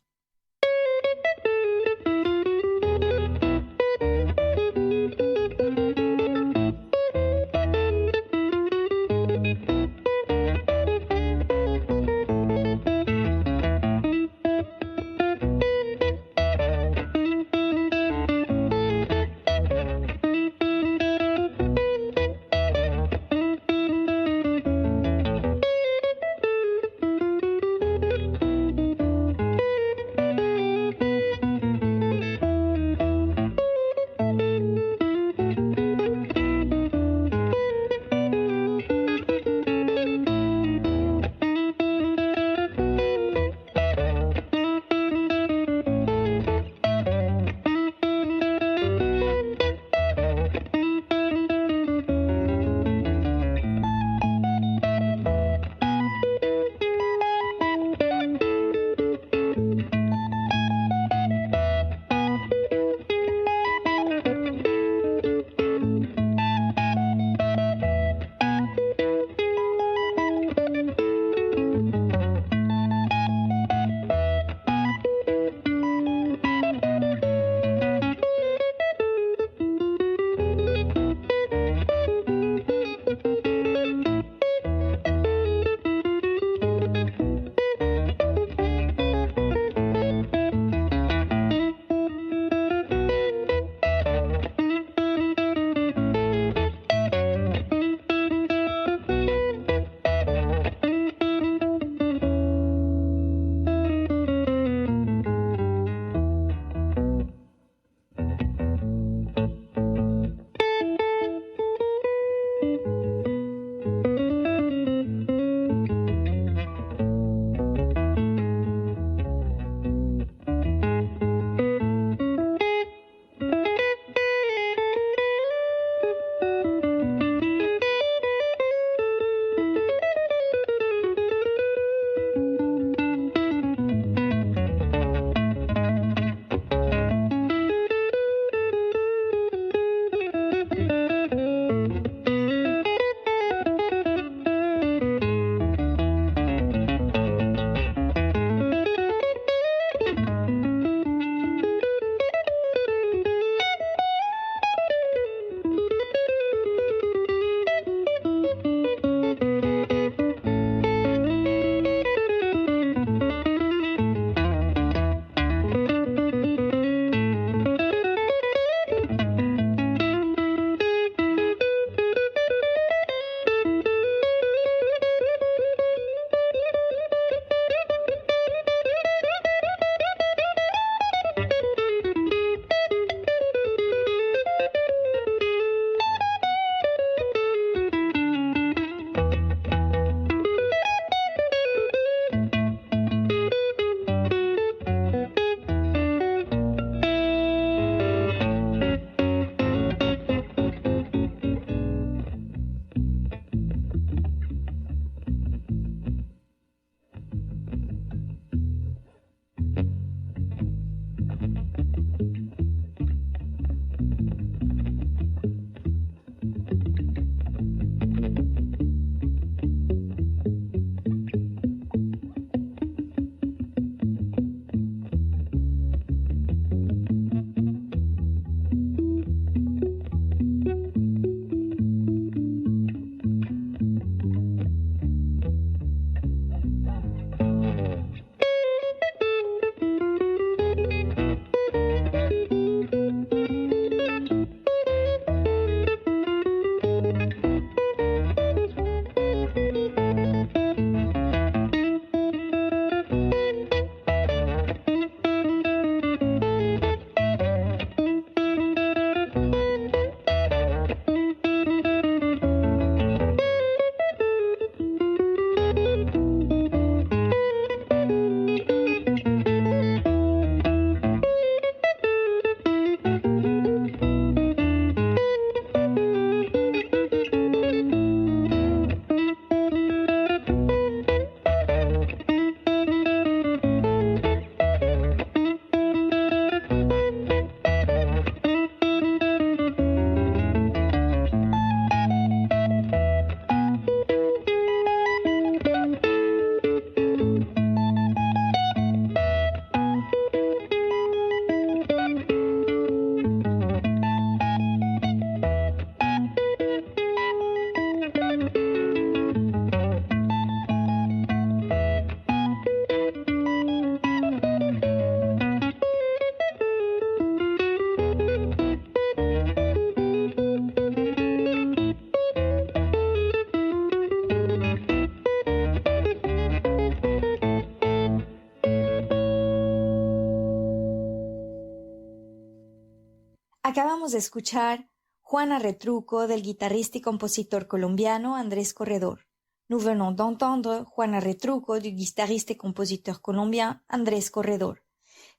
Acabamos de escuchar Juana Retruco del guitarrista y compositor colombiano Andrés Corredor. Nous venons d'entendre Juana Retruco du guitarrista y compositor colombien Andrés Corredor.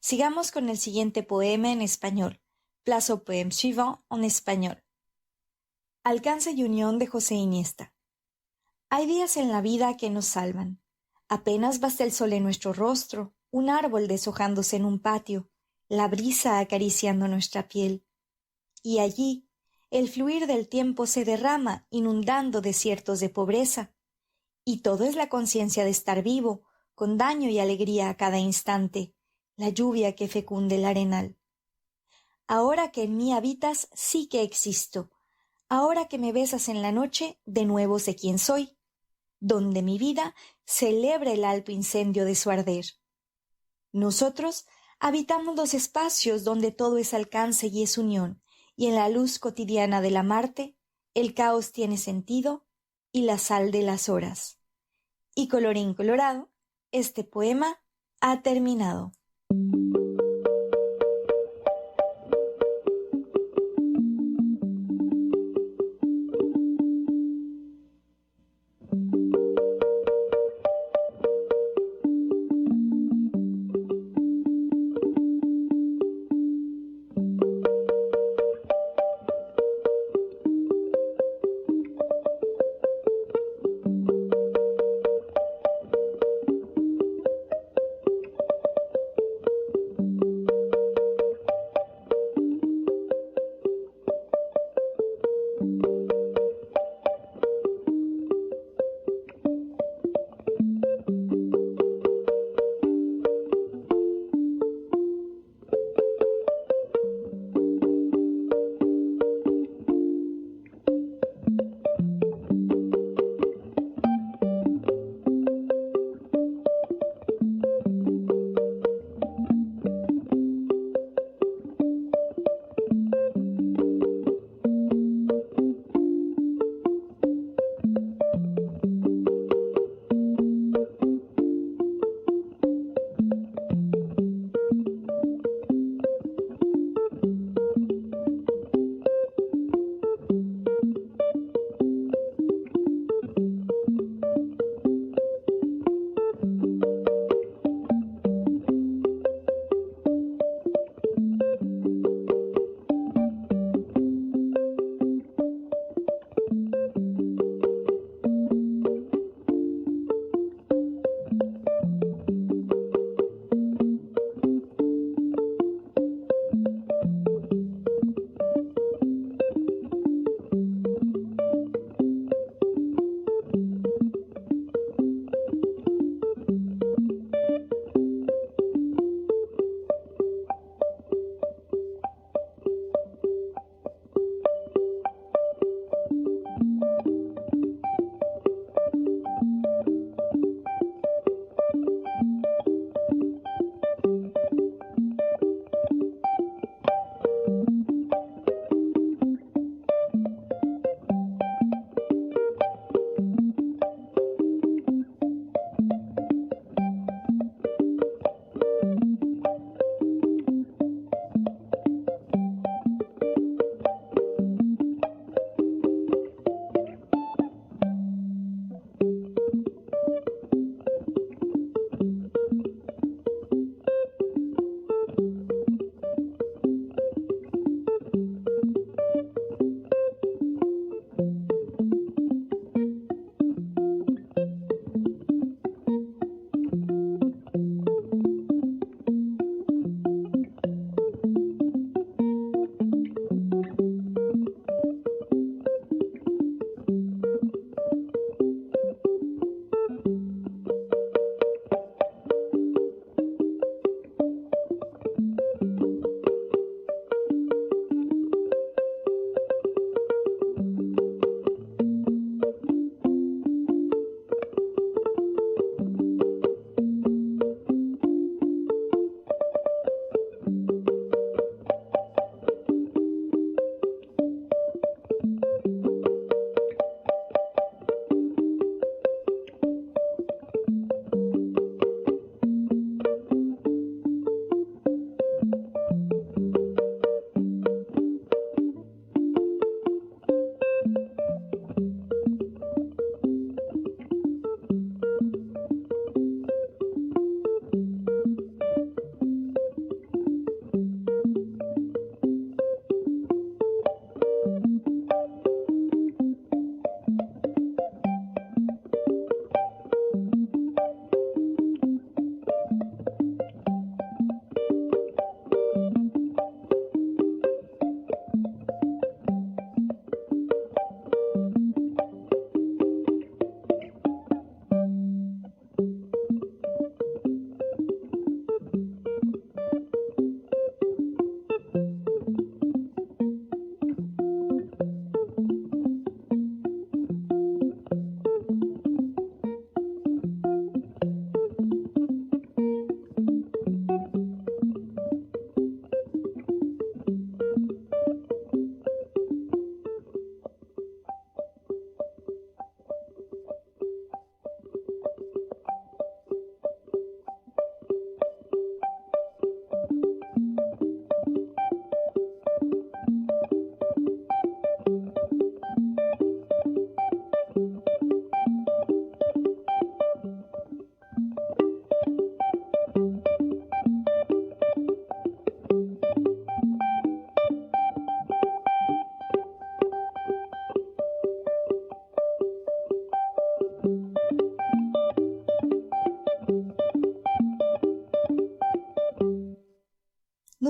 Sigamos con el siguiente poema en español. Place au poème suivant en español. Alcance y unión de José Iniesta. Hay días en la vida que nos salvan. Apenas basta el sol en nuestro rostro, un árbol deshojándose en un patio, la brisa acariciando nuestra piel. Y allí, el fluir del tiempo se derrama inundando desiertos de pobreza. Y todo es la conciencia de estar vivo, con daño y alegría a cada instante, la lluvia que fecunde el arenal. Ahora que en mí habitas, sí que existo. Ahora que me besas en la noche, de nuevo sé quién soy. Donde mi vida celebra el alto incendio de su arder. Nosotros habitamos los espacios donde todo es alcance y es unión, y en la luz cotidiana de la Marte, el caos tiene sentido y la sal de las horas. Y colorín colorado, este poema ha terminado.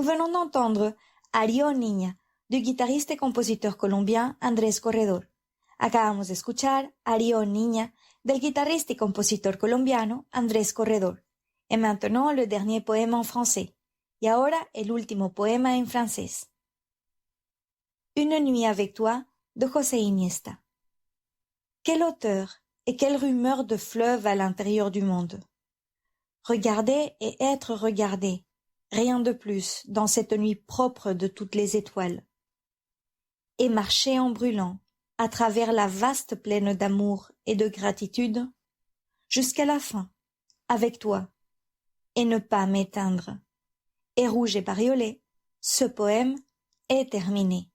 venons d'entendre Ario Niña, du guitarriste et compositeur colombien Andrés Corredor. Acabamos de escuchar Ario Niña, del guitarriste y compositor colombiano Andrés Corredor. Et maintenant le dernier poème en français. Y ahora el último poema en francés. Une nuit avec toi, de José Iniesta. Quelle hauteur et quelle rumeur de fleuve à l'intérieur du monde. Regarder et être regardé, rien de plus dans cette nuit propre de toutes les étoiles. Et marcher en brûlant, à travers la vaste plaine d'amour et de gratitude, jusqu'à la fin, avec toi, et ne pas m'éteindre. Et rouge et bariolé, ce poème est terminé.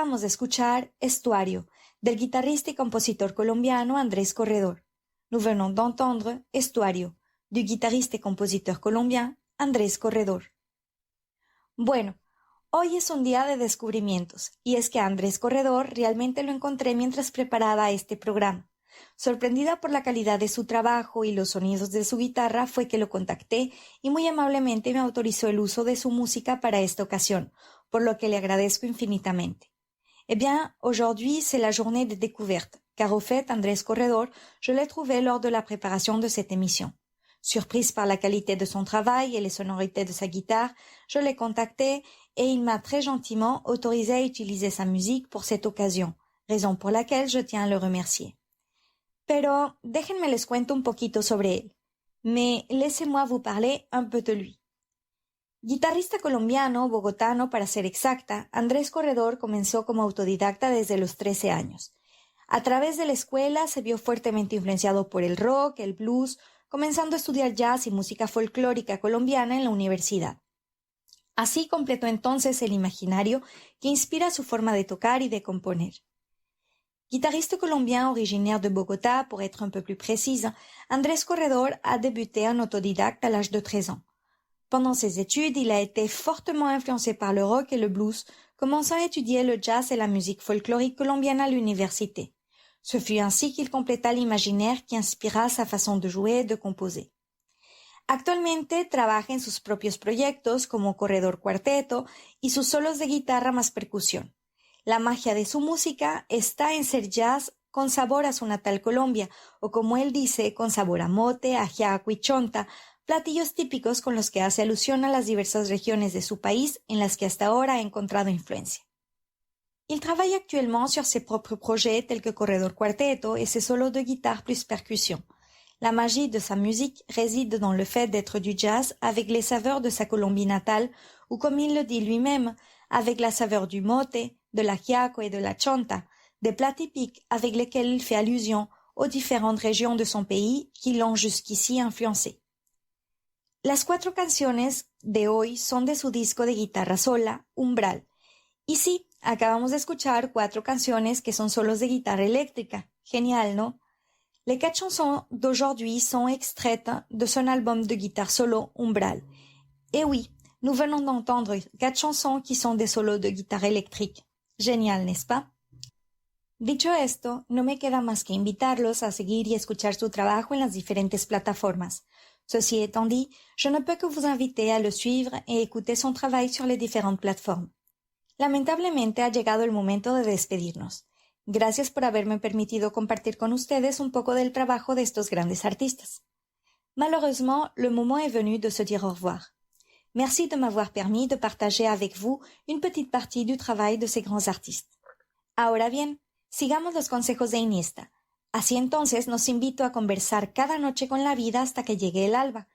acabamos de escuchar Estuario, del guitarrista y compositor colombiano Andrés Corredor. Nous venons d'entendre Estuario, du guitarrista y compositor colombien Andrés Corredor. Bueno, hoy es un día de descubrimientos, y es que a Andrés Corredor realmente lo encontré mientras preparaba este programa. Sorprendida por la calidad de su trabajo y los sonidos de su guitarra, fue que lo contacté y muy amablemente me autorizó el uso de su música para esta ocasión, por lo que le agradezco infinitamente. Eh bien, aujourd'hui, c'est la journée de découverte, car au fait, Andrés Corredor, je l'ai trouvé lors de la préparation de cette émission. Surprise par la qualité de son travail et les sonorités de sa guitare, je l'ai contacté et il m'a très gentiment autorisé à utiliser sa musique pour cette occasion, raison pour laquelle je tiens à le remercier. Pero déjenme les cuento un poquito sobre él. Mais laissez-moi vous parler un peu de lui. Guitarrista colombiano, bogotano para ser exacta, Andrés Corredor comenzó como autodidacta desde los 13 años. A través de la escuela se vio fuertemente influenciado por el rock, el blues, comenzando a estudiar jazz y música folclórica colombiana en la universidad. Así completó entonces el imaginario que inspira su forma de tocar y de componer. Guitariste colombien originaire de Bogotá, pour être un peu plus précise, Andrés Corredor a débuté en autodidacte à l'âge de 13 ans. Pendant ses études, il a été fortement influencé par le rock et le blues, commençant à étudier le jazz et la musique folklorique colombienne à l'université. Ce fut ainsi qu'il compléta l'imaginaire qui inspira sa façon de jouer et de composer. Actualmente trabaja en sus propios proyectos como Corredor Cuarteto y sus solos de guitarra más percusión. La magia de su música está en ser jazz con sabor a su natal Colombia, o como él dice, con sabor a mote, ajiaco y chonta, platillos típicos con los que hace alusión a las diversas regiones de su país en las que hasta ahora ha encontrado influencia. Il travaille actuellement sur ses propres projets tels que Corredor Cuarteto et ses solos de guitare plus percussion. La magie de sa musique réside dans le fait d'être du jazz avec les saveurs de sa Colombie natale, ou comme il le dit lui-même, avec la saveur du mote, de l'ajiaco et de la chonta, des plats typiques avec lesquels il fait allusion aux différentes régions de son pays qui l'ont jusqu'ici influencé. Las 4 canciones de hoy son de su disco de guitarra sola, Umbral. Y sí, acabamos de escuchar 4 canciones que son solos de guitarra eléctrica. Génial, ¿no? Les 4 chansons d'aujourd'hui sont extraites de son album de guitare solo, Umbral. Et oui, nous venons d'entendre 4 chansons qui sont des solos de guitare électrique. Genial, n'est-ce pas? Dicho esto, no me queda más que invitarlos a seguir y escuchar su trabajo en las diferentes plataformas. Ceci étant dit, je ne peux que vous inviter à le suivre et écouter son travail sur les différentes plateformes. Lamentablemente ha llegado el momento de despedirnos. Gracias por haberme permitido compartir con ustedes un poco del trabajo de estos grandes artistas. Malheureusement, le moment est venu de se dire au revoir. Merci de m'avoir permis de partager avec vous une petite partie du travail de ces grands artistes. Ahora bien, sigamos los consejos de Iniesta. Así entonces nos invito a conversar cada noche con la vida hasta que llegue el alba,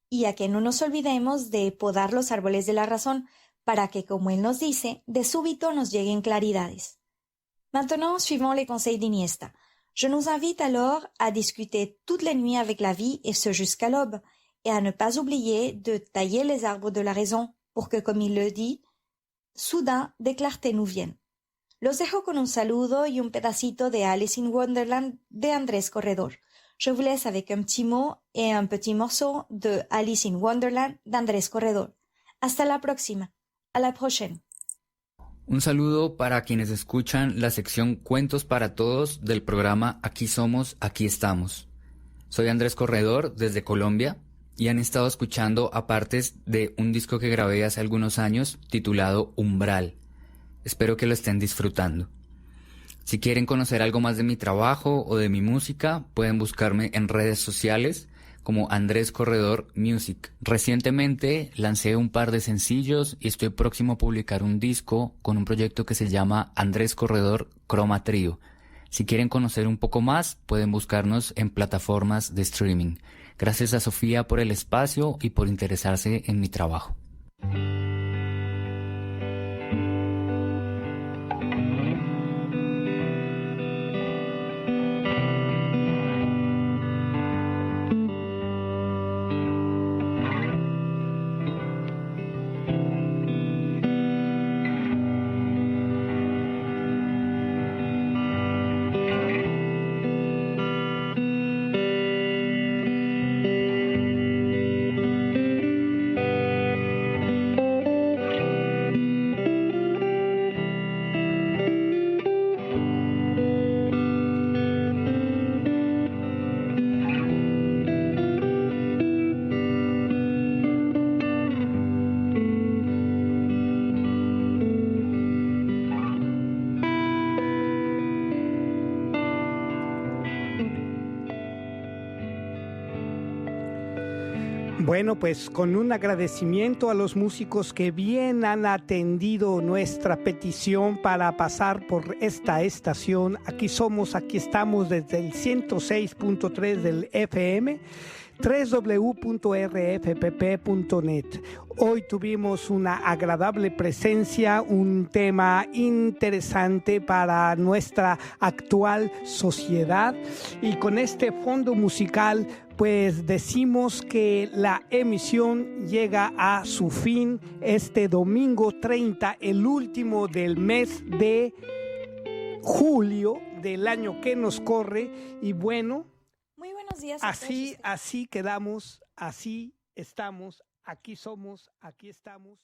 y a que no nos olvidemos de podar los árboles de la razón, para que, como él nos dice, de súbito nos lleguen claridades. Maintenant, suivons les conseils d'Iniesta. Je nous invite alors à discuter toutes les nuits avec la vie et ce jusqu'à l'aube, et à ne pas oublier de tailler les arbres de la raison pour que, comme il le dit, soudain des clartés nous viennent. Los dejo con un saludo y un pedacito de Alice in Wonderland de Andrés Corredor. Je vous laisse avec un petit mot et un petit morceau de Alice in Wonderland d'Andrés Corredor. Hasta la próxima. A la prochaine. Un saludo para quienes escuchan la sección Cuentos para Todos del programa Aquí Somos, Aquí Estamos. Soy Andrés Corredor desde Colombia y han estado escuchando apartes de un disco que grabé hace algunos años titulado Umbral. Espero que lo estén disfrutando. Si quieren conocer algo más de mi trabajo o de mi música, pueden buscarme en redes sociales como Andrés Corredor Music. Recientemente lancé un par de sencillos y estoy próximo a publicar un disco con un proyecto que se llama Andrés Corredor Chroma Trio. Si quieren conocer un poco más, pueden buscarnos en plataformas de streaming. Gracias a Sofía por el espacio y por interesarse en mi trabajo. Bueno, pues con un agradecimiento a los músicos que bien han atendido nuestra petición para pasar por esta estación. Aquí estamos desde el 106.3 del FM, www.rfpp.net. Hoy tuvimos una agradable presencia, un tema interesante para nuestra actual sociedad, y con este fondo musical pues decimos que la emisión llega a su fin este domingo 30, el último del mes de julio del año que nos corre. Y bueno, muy buenos días a todos. así quedamos, así estamos, aquí somos, aquí estamos.